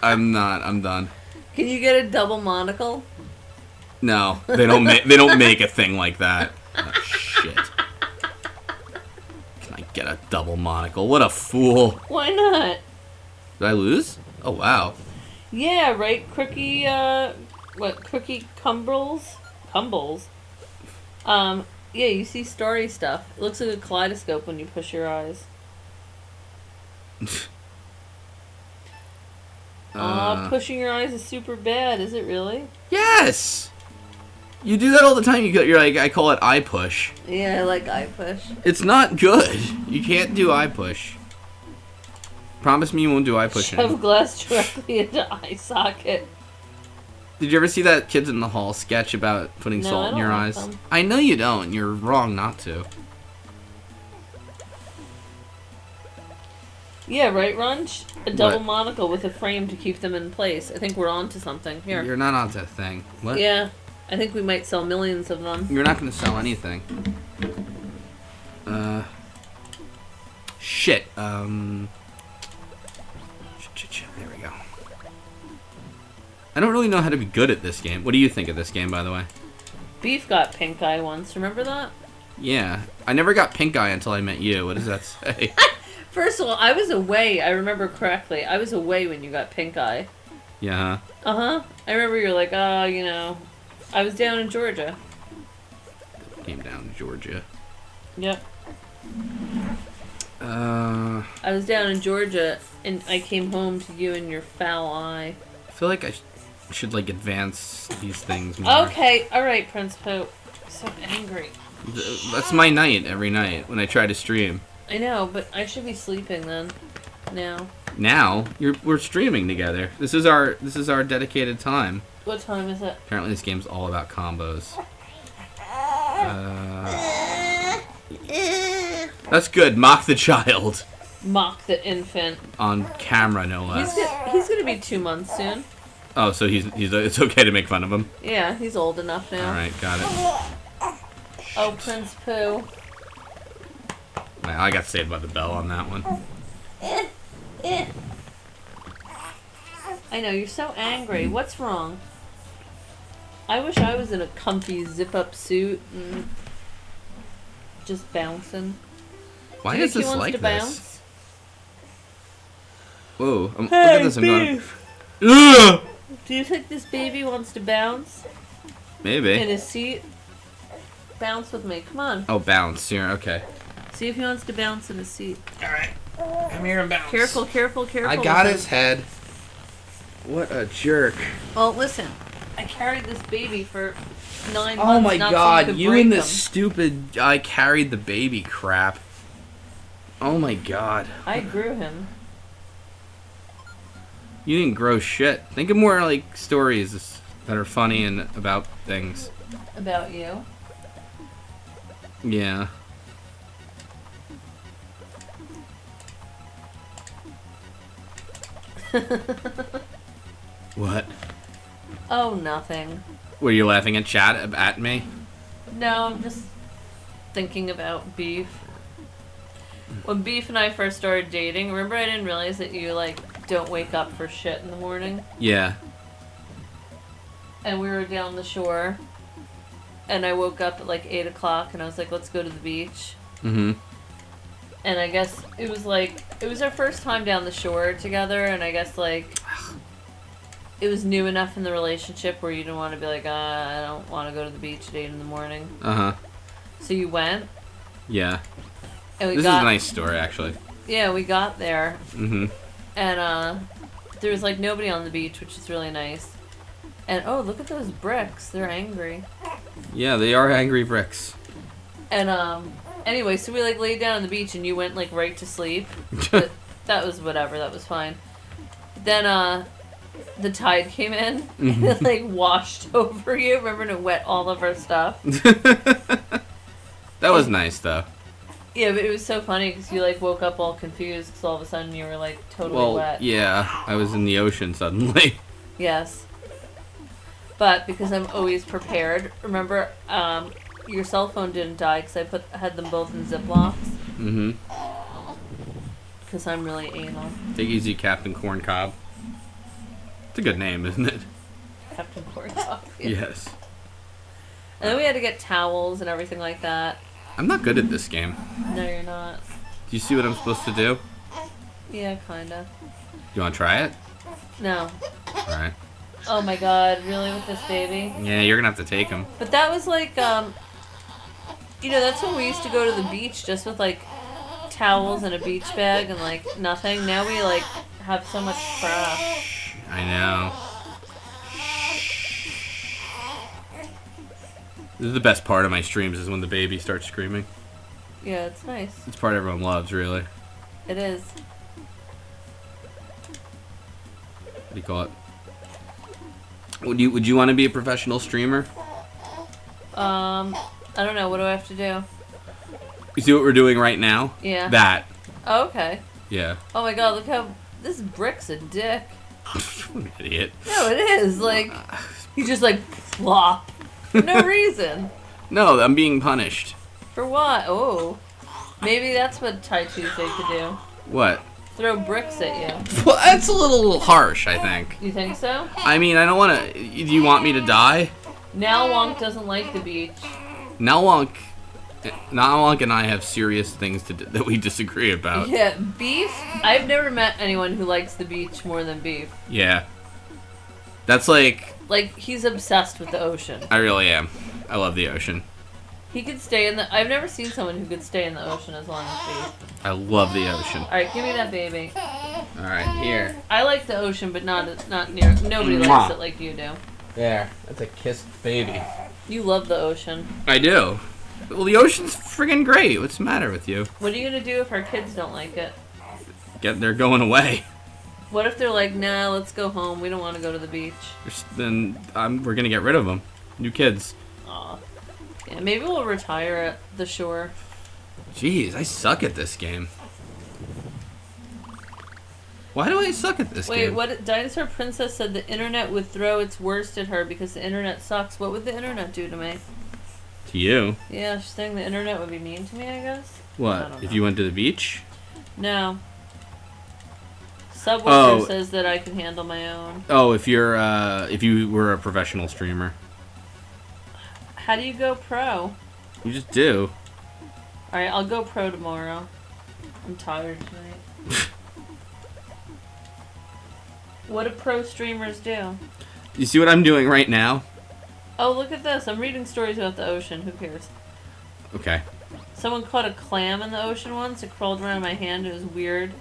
A: I'm done.
B: Can you get a double monocle?
A: No, they don't make a thing like that. Oh, shit. Can I get a double monocle? What a fool.
B: Why not?
A: Did I lose? Oh, wow.
B: Yeah, right? Crookie, crookie cumbles? Cumbles? Yeah, you see starry stuff. It looks like a kaleidoscope when you push your eyes. Pushing your eyes is super bad, is it really?
A: Yes! You do that all the time. You're like, I call it eye push.
B: Yeah, I like eye push.
A: It's not good. You can't do eye push. Promise me you won't do eye pushing.
B: Shove glass directly into eye socket.
A: Did you ever see that Kids in the Hall sketch about putting salt in your eyes?
B: Them.
A: I know you don't. You're wrong not to.
B: Yeah, right, Ron? A double
A: What?
B: monocle with a frame to keep them in place. I think we're on to something. Here.
A: You're not onto a thing. What?
B: Yeah, I think we might sell millions of them.
A: You're not going to sell anything. Shit. There we go. I don't really know how to be good at this game. What do you think of this game, by the way?
B: Beef got pink eye once. Remember that?
A: Yeah. I never got pink eye until I met you. What does that say?
B: First of all, I was away. I remember correctly. I was away when you got pink eye.
A: Yeah.
B: Uh-huh. I remember you were like, oh, you know, I was down in Georgia.
A: Came down to Georgia.
B: Yep. I was down in Georgia, and I came home to you and your foul eye.
A: I feel like I should, like, advance these things more.
B: Okay, alright, Prince Pope. I'm so angry.
A: That's my night every night when I try to stream.
B: I know, but I should be sleeping then. Now.
A: Now we're streaming together. This is our dedicated time.
B: What time is it?
A: Apparently, this game's all about combos. That's good. Mock the child
B: Mock the infant.
A: on camera, no less.
B: He's gonna be 2 months soon.
A: Oh, so he's it's okay to make fun of him.
B: Yeah, he's old enough now.
A: All right, got it.
B: Oh, Prince Pooh.
A: I got saved by the bell on that one.
B: I know, you're so angry. What's wrong? I wish I was in a comfy zip-up suit and just bouncing.
A: Why
B: Do you
A: is
B: think he
A: this
B: wants
A: like
B: to
A: this?
B: bounce?
A: Whoa! Look
B: Hey,
A: at this. I'm going.
B: Beef.
A: Ugh!
B: Do you think this baby wants to bounce in
A: Maybe.
B: his seat? Bounce with me. Come on.
A: Oh, bounce. Here, okay.
B: See if he wants to bounce in his seat.
A: All right. Come here and bounce.
B: Careful, careful, careful.
A: I got
B: with
A: his
B: him.
A: head. What a jerk.
B: Well, listen. I carried this baby for 9 months.
A: Oh my
B: not
A: god,
B: so
A: you
B: break
A: and
B: him.
A: this stupid I carried the baby crap. Oh my god.
B: I grew him.
A: You didn't grow shit. Think of more like stories that are funny and about things.
B: About you.
A: Yeah. What?
B: Oh, nothing.
A: Were you laughing at chat at me?
B: No, I'm just thinking about Beef. When Beef and I first started dating, remember I didn't realize that you, like, don't wake up for shit in the morning.
A: Yeah.
B: And we were down the shore. And I woke up at like 8 o'clock and I was like, let's go to the beach.
A: Mm-hmm.
B: And I guess it was our first time down the shore together, and I guess like it was new enough in the relationship where you didn't want to be like, I don't want to go to the beach at 8 in the morning.
A: Uh-huh.
B: So you went?
A: Yeah.
B: And
A: This is a nice story, actually.
B: Yeah, we got there.
A: Mm-hmm.
B: And there was like nobody on the beach, which is really nice. And oh, look at those bricks. They're angry.
A: Yeah, they are angry bricks.
B: And anyway, so we like laid down on the beach and you went like right to sleep. But that was whatever, that was fine. Then the tide came in and it like washed over you. Remember, and it wet all of our stuff.
A: That was nice though.
B: Yeah, but it was so funny because you like woke up all confused because all of a sudden you were like totally wet.
A: Yeah, I was in the ocean suddenly.
B: Yes. But because I'm always prepared, remember, your cell phone didn't die because I had them both in Ziplocs.
A: Mm-hmm.
B: Because I'm really anal.
A: Take it easy, Captain Corn Cob. It's a good name, isn't it?
B: Captain Corn Cob. Yeah.
A: Yes.
B: And then we had to get towels and everything like that.
A: I'm not good at this game.
B: No, you're not.
A: Do you see what I'm supposed to do?
B: Yeah, kinda.
A: You want to try it?
B: No.
A: Alright.
B: Oh my god, really with this baby?
A: Yeah, you're gonna have to take him.
B: But that was like, that's when we used to go to the beach just with like towels and a beach bag and like nothing. Now we like have so much crap.
A: I know. This is the best part of my streams is when the baby starts screaming.
B: Yeah, it's nice.
A: It's the part everyone loves, really.
B: It is.
A: What do you call it? Would you want to be a professional streamer?
B: I don't know. What do I have to do?
A: You see what we're doing right now?
B: Yeah.
A: That.
B: Oh, okay.
A: Yeah.
B: Oh my god, look how this brick's a dick.
A: An idiot.
B: No, it is. Like, you just like plop. For no reason.
A: No, I'm being punished.
B: For what? Oh. Maybe that's what Tai Tuesday could do.
A: What?
B: Throw bricks at you.
A: Well, that's a little harsh, I think.
B: You think so?
A: I mean, I don't want to... Do you want me to die?
B: Now Wonk doesn't like the beach.
A: Now Wonk and I have serious things that we disagree about.
B: Yeah, beef? I've never met anyone who likes the beach more than beef.
A: Yeah. That's like...
B: Like, he's obsessed with the ocean.
A: I really am. I love the ocean.
B: He could stay in the... I've never seen someone who could stay in the ocean as long as beef.
A: I love the ocean.
B: Alright, give me that baby.
A: Alright, here.
B: I like the ocean, but not near... Nobody likes it like you do.
A: There. That's a kissed baby.
B: You love the ocean.
A: I do. Well, the ocean's friggin' great. What's the matter with you?
B: What are you gonna do if our kids don't like it?
A: They're going away.
B: What if they're like, nah, let's go home. We don't want to go to the beach.
A: Then we're gonna get rid of them. New kids.
B: Aw. Yeah, maybe we'll retire at the shore.
A: Jeez, I suck at this game. Why do I suck at this game?
B: Wait, what? Dinosaur Princess said the internet would throw its worst at her because the internet sucks. What would the internet do to me?
A: To you?
B: Yeah, she's saying the internet would be mean to me, I guess.
A: What? If you went to the beach?
B: No. Subwoofer says that I can handle my own.
A: Oh, if you were a professional streamer.
B: How do you go pro?
A: You just do.
B: Alright, I'll go pro tomorrow. I'm tired tonight. What do pro streamers do?
A: You see what I'm doing right now?
B: Oh, look at this. I'm reading stories about the ocean. Who cares?
A: Okay.
B: Someone caught a clam in the ocean once. It crawled around my hand. It was weird.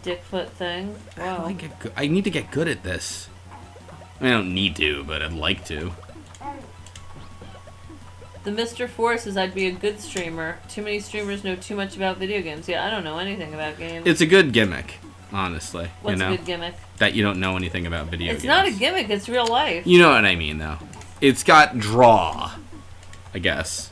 B: Dickfoot thing. Wow.
A: I need to get good at this. I mean, I don't need to, but I'd like to.
B: The Mr. Force says I'd be a good streamer. Too many streamers know too much about video games. Yeah, I don't know anything about games.
A: It's a good gimmick, honestly.
B: What's a good gimmick?
A: That you don't know anything about video games.
B: It's not a gimmick. It's real life.
A: You know what I mean, though. It's got draw, I guess.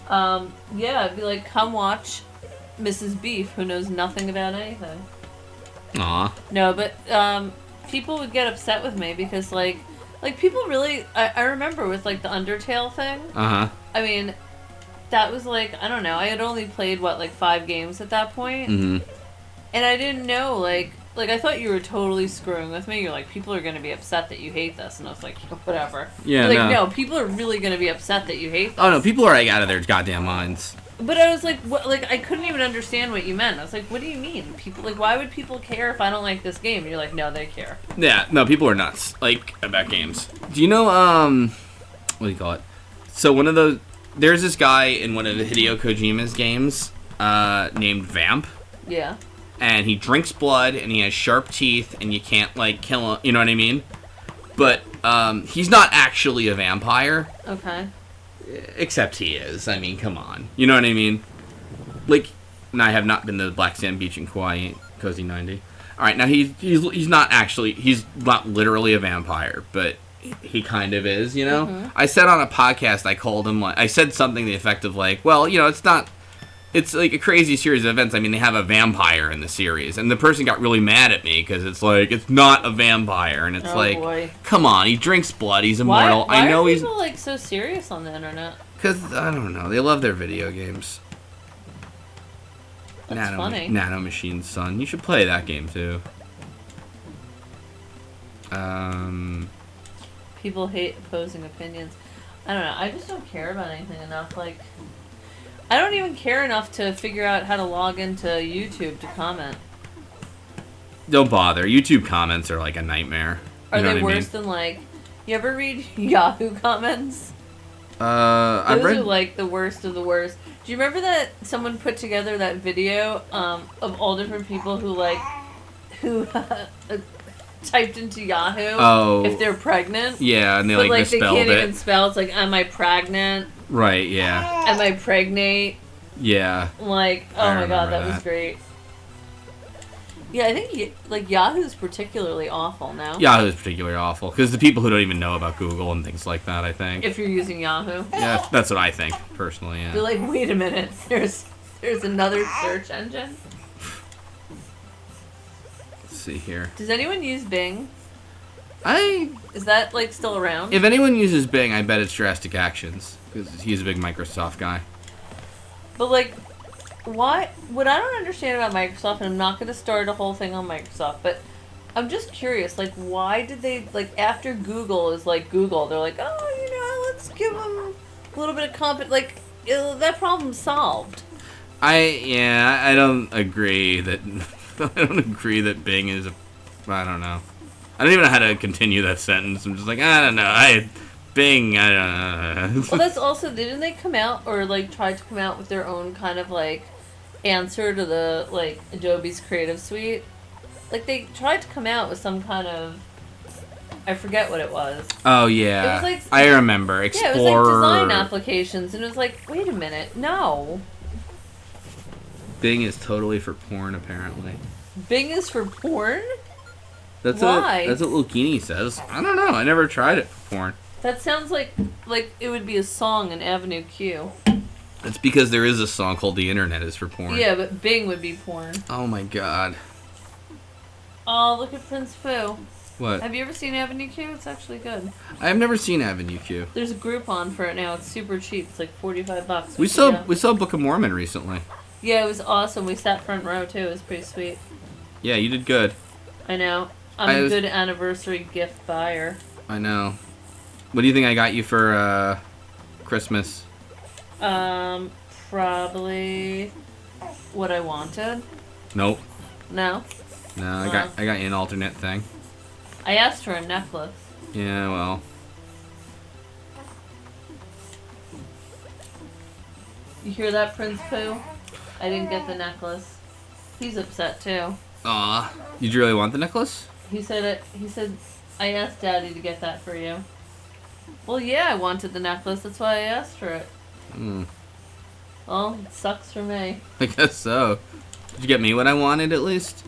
B: Yeah, it'd be like, come watch Mrs. Beef, who knows nothing about anything.
A: Aw.
B: No, but, people would get upset with me because, like people really, I remember with, like, the Undertale thing.
A: Uh-huh.
B: I mean, that was like, I don't know, I had only played, 5 games at that point?
A: Mm-hmm.
B: And I didn't know, like, I thought you were totally screwing with me. You're like, people are going to be upset that you hate this. And I was like, whatever.
A: Yeah,
B: no, people are really going to be upset that you hate this.
A: Oh, no, people are, like, out of their goddamn minds.
B: But I was like, what? Like, I couldn't even understand what you meant. I was like, what do you mean? People, like, why would people care if I don't like this game? And you're like, no, they care.
A: Yeah, no, people are nuts, like, about games. Do you know, what do you call it? So one of those, there's this guy in one of the Hideo Kojima's games, named Vamp.
B: Yeah.
A: And he drinks blood, and he has sharp teeth, and you can't, like, kill him, you know what I mean? But, he's not actually a vampire.
B: Okay.
A: Except he is. I mean, come on. You know what I mean? Like, and I have not been to Black Sand Beach in Kauai, Cozy 90. Alright, now he's not actually, he's not literally a vampire, but he kind of is, you know?
B: Mm-hmm.
A: I said on a podcast, I called him, like, I said something to the effect of, like, well, you know, it's like a crazy series of events. I mean, they have a vampire in the series, and the person got really mad at me because it's like, it's not a vampire, and it's
B: boy.
A: Come on, he drinks blood, he's immortal.
B: Why
A: I know
B: are
A: he's
B: people, like, so serious on the internet?
A: because I don't know, they love their video games.
B: That's funny.
A: Nano Machines, son, you should play that game too.
B: People hate opposing opinions. I don't know. I just don't care about anything enough. Like, I don't even care enough to figure out how to log into YouTube to comment.
A: Don't bother. YouTube comments are like a nightmare.
B: Are they worse than, like, you ever read Yahoo comments?
A: I've read
B: Those are, like, the worst of the worst. Do you remember that someone put together that video of all different people who typed into Yahoo if they're pregnant?
A: Yeah, and they,
B: but,
A: like, misspelled
B: they can't
A: it.
B: even spell. It's like, am I pregnant?
A: Right, yeah.
B: Am I pregnant?
A: Yeah.
B: Like, oh my god, that was great. Yeah, I think, like, Yahoo's particularly awful now.
A: Yahoo's particularly awful, because the people who don't even know about Google and things like that, I think.
B: If you're using Yahoo.
A: Yeah, that's what I think, personally, yeah.
B: They're like, wait a minute, there's another search engine?
A: Let's see here.
B: Does anyone use Bing?
A: Is
B: that, like, still around?
A: If anyone uses Bing, I bet it's Drastic Actions, because he's a big Microsoft guy.
B: But, like, why? What I don't understand about Microsoft, and I'm not going to start a whole thing on Microsoft, but I'm just curious, like, why did they, like, after Google is, like, Google, they're like, oh, you know, let's give them a little bit of like, that problem's solved.
A: I don't agree that, Bing is I don't know. I don't even know how to continue that sentence. I'm just like, I don't know, Bing, I don't know.
B: Well, that's also, didn't they come out, or, like, try to come out with their own kind of, like, answer to the, like, Adobe's Creative Suite? Like, they tried to come out with some kind of, I forget what it was.
A: Oh, yeah.
B: It was like,
A: I remember. Explorer.
B: Yeah, it was like design applications, and it was like, wait a minute, no.
A: Bing is totally for porn, apparently.
B: Bing is for porn?
A: That's
B: Why?
A: That's what Lucchini says. I don't know. I never tried it for porn.
B: That sounds like it would be a song in Avenue Q.
A: It's because there is a song called The Internet is for Porn.
B: Yeah, but Bing would be porn.
A: Oh my god.
B: Oh, look at Prince Fu.
A: What?
B: Have you ever seen Avenue Q? It's actually good.
A: I've never seen Avenue Q.
B: There's a Groupon for it now. It's super cheap. It's like $45.
A: We saw Book of Mormon recently.
B: Yeah, it was awesome. We sat front row too. It was pretty sweet.
A: Yeah, you did good.
B: I know. I'm a good anniversary gift buyer.
A: I know. What do you think I got you for Christmas?
B: Probably what I wanted.
A: Nope.
B: No?
A: No, I got you an alternate thing.
B: I asked for a necklace.
A: Yeah, well.
B: You hear that, Prince Pooh? I didn't get the necklace. He's upset too.
A: Aw. Did you really want the necklace?
B: He said I asked Daddy to get that for you. Well, yeah, I wanted the necklace. That's why I asked for it. Well, it sucks for me.
A: I guess so. Did you get me what I wanted, at least?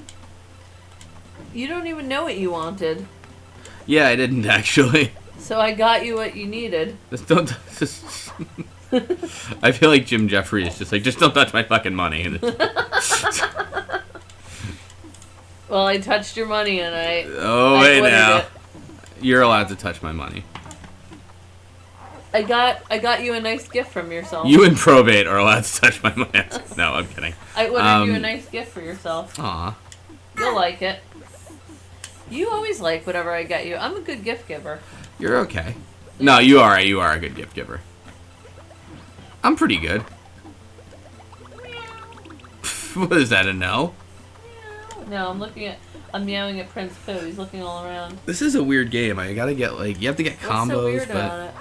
B: You don't even know what you wanted.
A: Yeah, I didn't, actually.
B: So I got you what you needed.
A: Just don't... I feel like Jim Jeffrey is just like, just don't touch my fucking money.
B: Well, I touched your money and I...
A: Oh, wait now. You're allowed to touch my money.
B: I got you a nice gift from yourself.
A: You and probate are allowed to touch my mask. No, I'm kidding.
B: I ordered you a nice gift for yourself.
A: Aw.
B: You'll like it. You always like whatever I get you. I'm a good gift giver.
A: You're okay. No, you are. You are a good gift giver. I'm pretty good. What is that, a no?
B: No, I'm meowing at Prince Pooh. He's looking all around.
A: This is a weird game. I gotta get, like, you have to get combos.
B: What's so weird about it?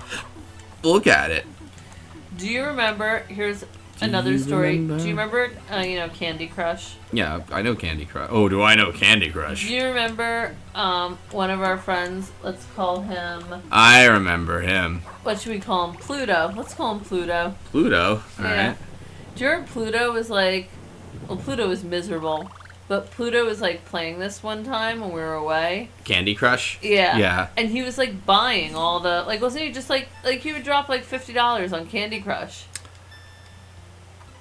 A: Look at it.
B: Do you remember, here's another story. Do you remember, Candy Crush?
A: Yeah, I know Candy Crush. Oh, do I know Candy Crush?
B: Do you remember one of our friends, let's call him...
A: I remember him.
B: What should we call him? Pluto. Let's call him Pluto.
A: Pluto? Alright.
B: Do you remember Pluto was like... Well, Pluto was miserable. But Pluto was like playing this one time when we were away.
A: Candy Crush?
B: Yeah.
A: Yeah.
B: And he was like buying all the... Like, wasn't he just like he would drop like $50 on Candy Crush?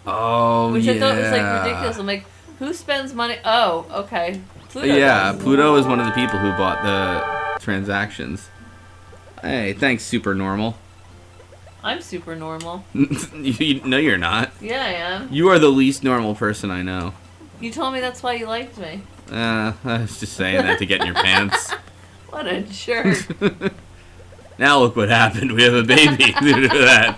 A: Oh,
B: Which
A: yeah.
B: I thought was like ridiculous. I'm like, who spends money? Oh, okay. Pluto
A: yeah,
B: does.
A: Pluto is one of the people who bought the transactions. Hey, thanks, Super Normal.
B: I'm super normal.
A: No, you're not.
B: Yeah, I am.
A: You are the least normal person I know.
B: You told me that's why you liked me.
A: I was just saying that to get in your pants.
B: What a jerk.
A: Now look what happened. We have a baby due to that.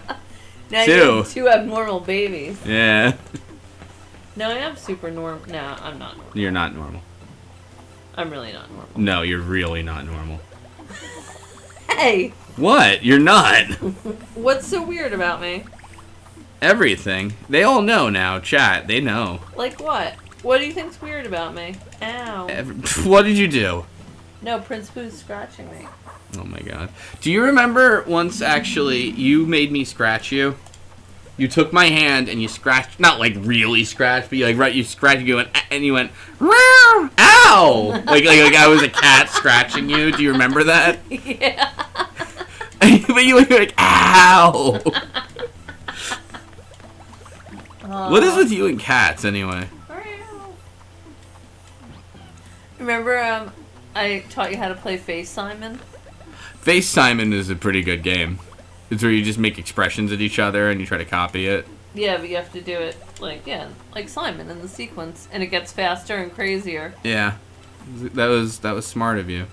B: Now
A: Two.
B: you have two abnormal babies.
A: Yeah.
B: No, I am super normal. No, I'm not normal.
A: You're not normal.
B: I'm really not normal.
A: No, you're really not normal.
B: Hey!
A: What? You're not.
B: What's so weird about me?
A: Everything. They all know now, chat. They know.
B: Like what? What do you think's weird about me? Ow.
A: What did you do?
B: No, Prince Pooh's scratching me.
A: Oh my god. Do you remember once actually you made me scratch you? You took my hand and you scratched, not like really scratched, but you scratched you and you went, "Meow, ow!" like I was a cat scratching you. Do you remember that?
B: Yeah.
A: But you were like, ow! What is with you and cats anyway?
B: Remember, I taught you how to play Face Simon?
A: Face Simon is a pretty good game. It's where you just make expressions at each other and you try to copy it.
B: Yeah, but you have to do it like Simon in the sequence, and it gets faster and crazier.
A: Yeah, that was smart of you.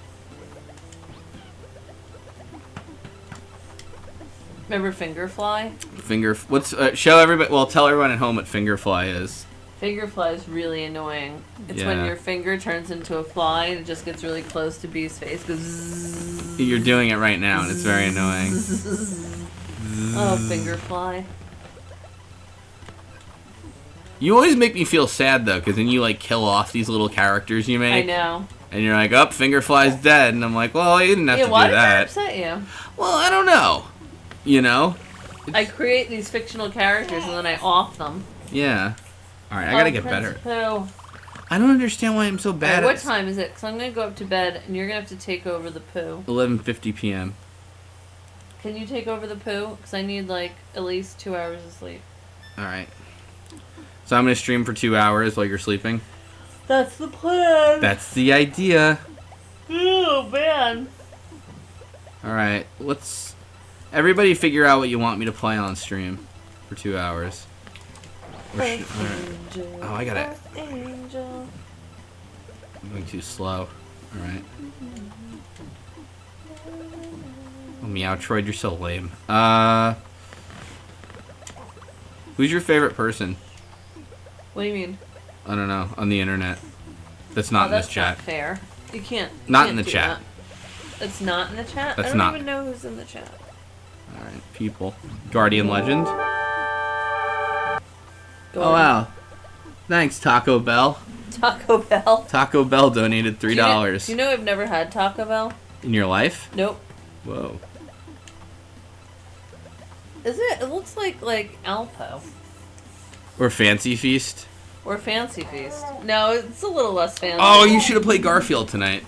B: Remember Fingerfly?
A: Show everybody. Well, tell everyone at home what Fingerfly is.
B: Fingerfly is really annoying. It's when your finger turns into a fly and it just gets really close to Bee's face. Goes zzz.
A: You're doing it right now, and it's very annoying.
B: Oh, Fingerfly.
A: You always make me feel sad though, because then you like kill off these little characters you make.
B: I know.
A: And you're like, "Oh, Fingerfly's dead," and I'm like, "Well, you didn't have to do
B: why did
A: that."
B: that upset you?
A: Well, I don't know. You know?
B: I create these fictional characters and then I off them.
A: Yeah. Alright, I gotta get better.
B: Pooh.
A: I don't understand why I'm so bad
B: What time is it? Because I'm going to go up to bed and you're going to have to take over the Pooh.
A: 11:50 p.m.
B: Can you take over the Pooh? Because I need like at least 2 hours of sleep.
A: Alright. So I'm gonna stream for 2 hours while you're sleeping?
B: That's the plan!
A: That's the idea.
B: Oh, man.
A: Alright, everybody figure out what you want me to play on stream for 2 hours. Alright. Oh, I gotta...
B: Angel.
A: I'm going too slow. Alright. Oh, Meowtroid, you're so lame. Who's your favorite person?
B: What do you mean?
A: I don't know, on the internet. That's not in this chat.
B: That's not fair. You can't.
A: Not in the chat.
B: It's not in the chat?
A: That's
B: I don't
A: not.
B: even know who's in the chat.
A: Alright, people. Guardian Legend.
B: Go
A: Oh, wow. Thanks, Taco Bell.
B: Taco Bell.
A: Taco Bell donated $3.
B: Do you know I've never had Taco Bell?
A: In your life?
B: Nope.
A: Whoa.
B: Is it? It looks like Alpo.
A: Or Fancy Feast.
B: Or Fancy Feast. No, it's a little less fancy.
A: Oh, you should have played Garfield tonight.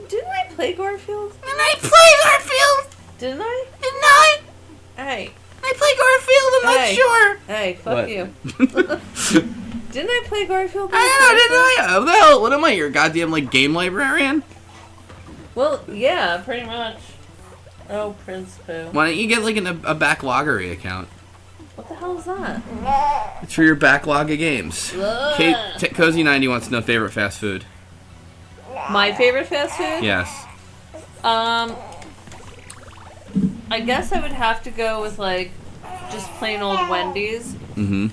B: Didn't I play Garfield?
A: Didn't I play Garfield?
B: Didn't I?
A: Didn't I?
B: Hey.
A: I
B: Hey,
A: play Garfield, I'm not sure.
B: fuck
A: What?
B: you. Didn't I play Garfield?
A: I don't know, didn't I? What the hell? What am I, your goddamn, game librarian?
B: Well, yeah, pretty much. Oh, Prince Pooh.
A: Why don't you get like a backloggery account?
B: What the hell is that?
A: It's for your backlog of games. Kate, Cozy90 wants to know favorite fast food.
B: My favorite fast food?
A: Yes.
B: I guess I would have to go with like just plain old Wendy's.
A: Mm-hmm.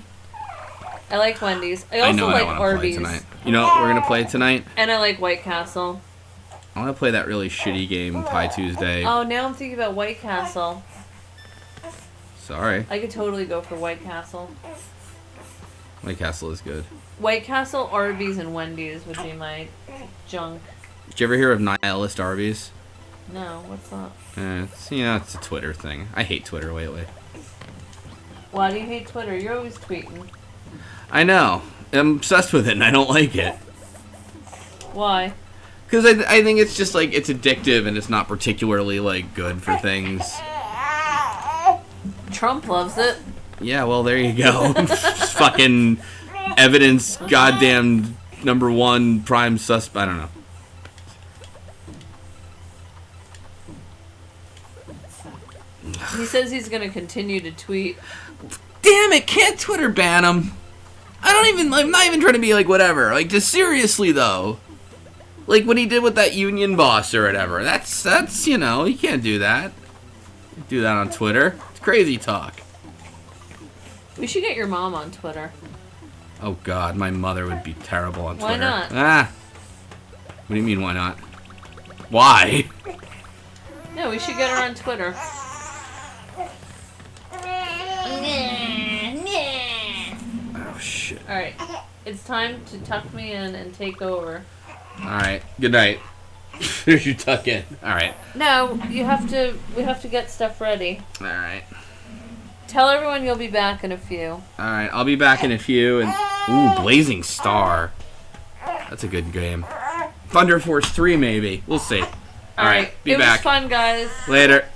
B: I like Wendy's. I also like Arby's.
A: Tonight. You know what we're gonna play tonight?
B: And I like White Castle.
A: I want to play that really shitty game, Thai Tuesday.
B: Oh, now I'm thinking about White Castle.
A: Sorry.
B: I could totally go for White Castle.
A: White Castle is good.
B: White Castle, Arby's, and Wendy's would be my junk.
A: Did you ever hear of Nihilist Arby's?
B: No, what's that?
A: It's a Twitter thing. I hate Twitter lately.
B: Why do you hate Twitter? You're always tweeting.
A: I know. I'm obsessed with it and I don't like it.
B: Why?
A: Because I think it's just like, it's addictive and it's not particularly like good for things.
B: Trump loves it.
A: Yeah, well, there you go. Just fucking evidence, goddamn #1 prime suspect. I don't know.
B: He says he's going to continue to tweet.
A: Damn it, can't Twitter ban him? I'm not even trying to be like whatever. Like, just seriously though. Like what he did with that union boss or whatever. That's you can't do that. Do that on Twitter. It's crazy talk.
B: We should get your mom on Twitter.
A: Oh God, my mother would be terrible on Twitter.
B: Why not?
A: What do you mean, why not? Why?
B: No, we should get her on Twitter.
A: Oh shit.
B: Alright. It's time to tuck me in and take over.
A: Alright. Good night. There's your tuck in. Alright.
B: No, we have to get stuff ready.
A: Alright.
B: Tell everyone you'll be back in a few.
A: Alright, I'll be back in a few. And ooh, Blazing Star. That's a good game. Thunder Force 3 maybe. We'll see. Alright, be back.
B: It was fun, guys.
A: Later.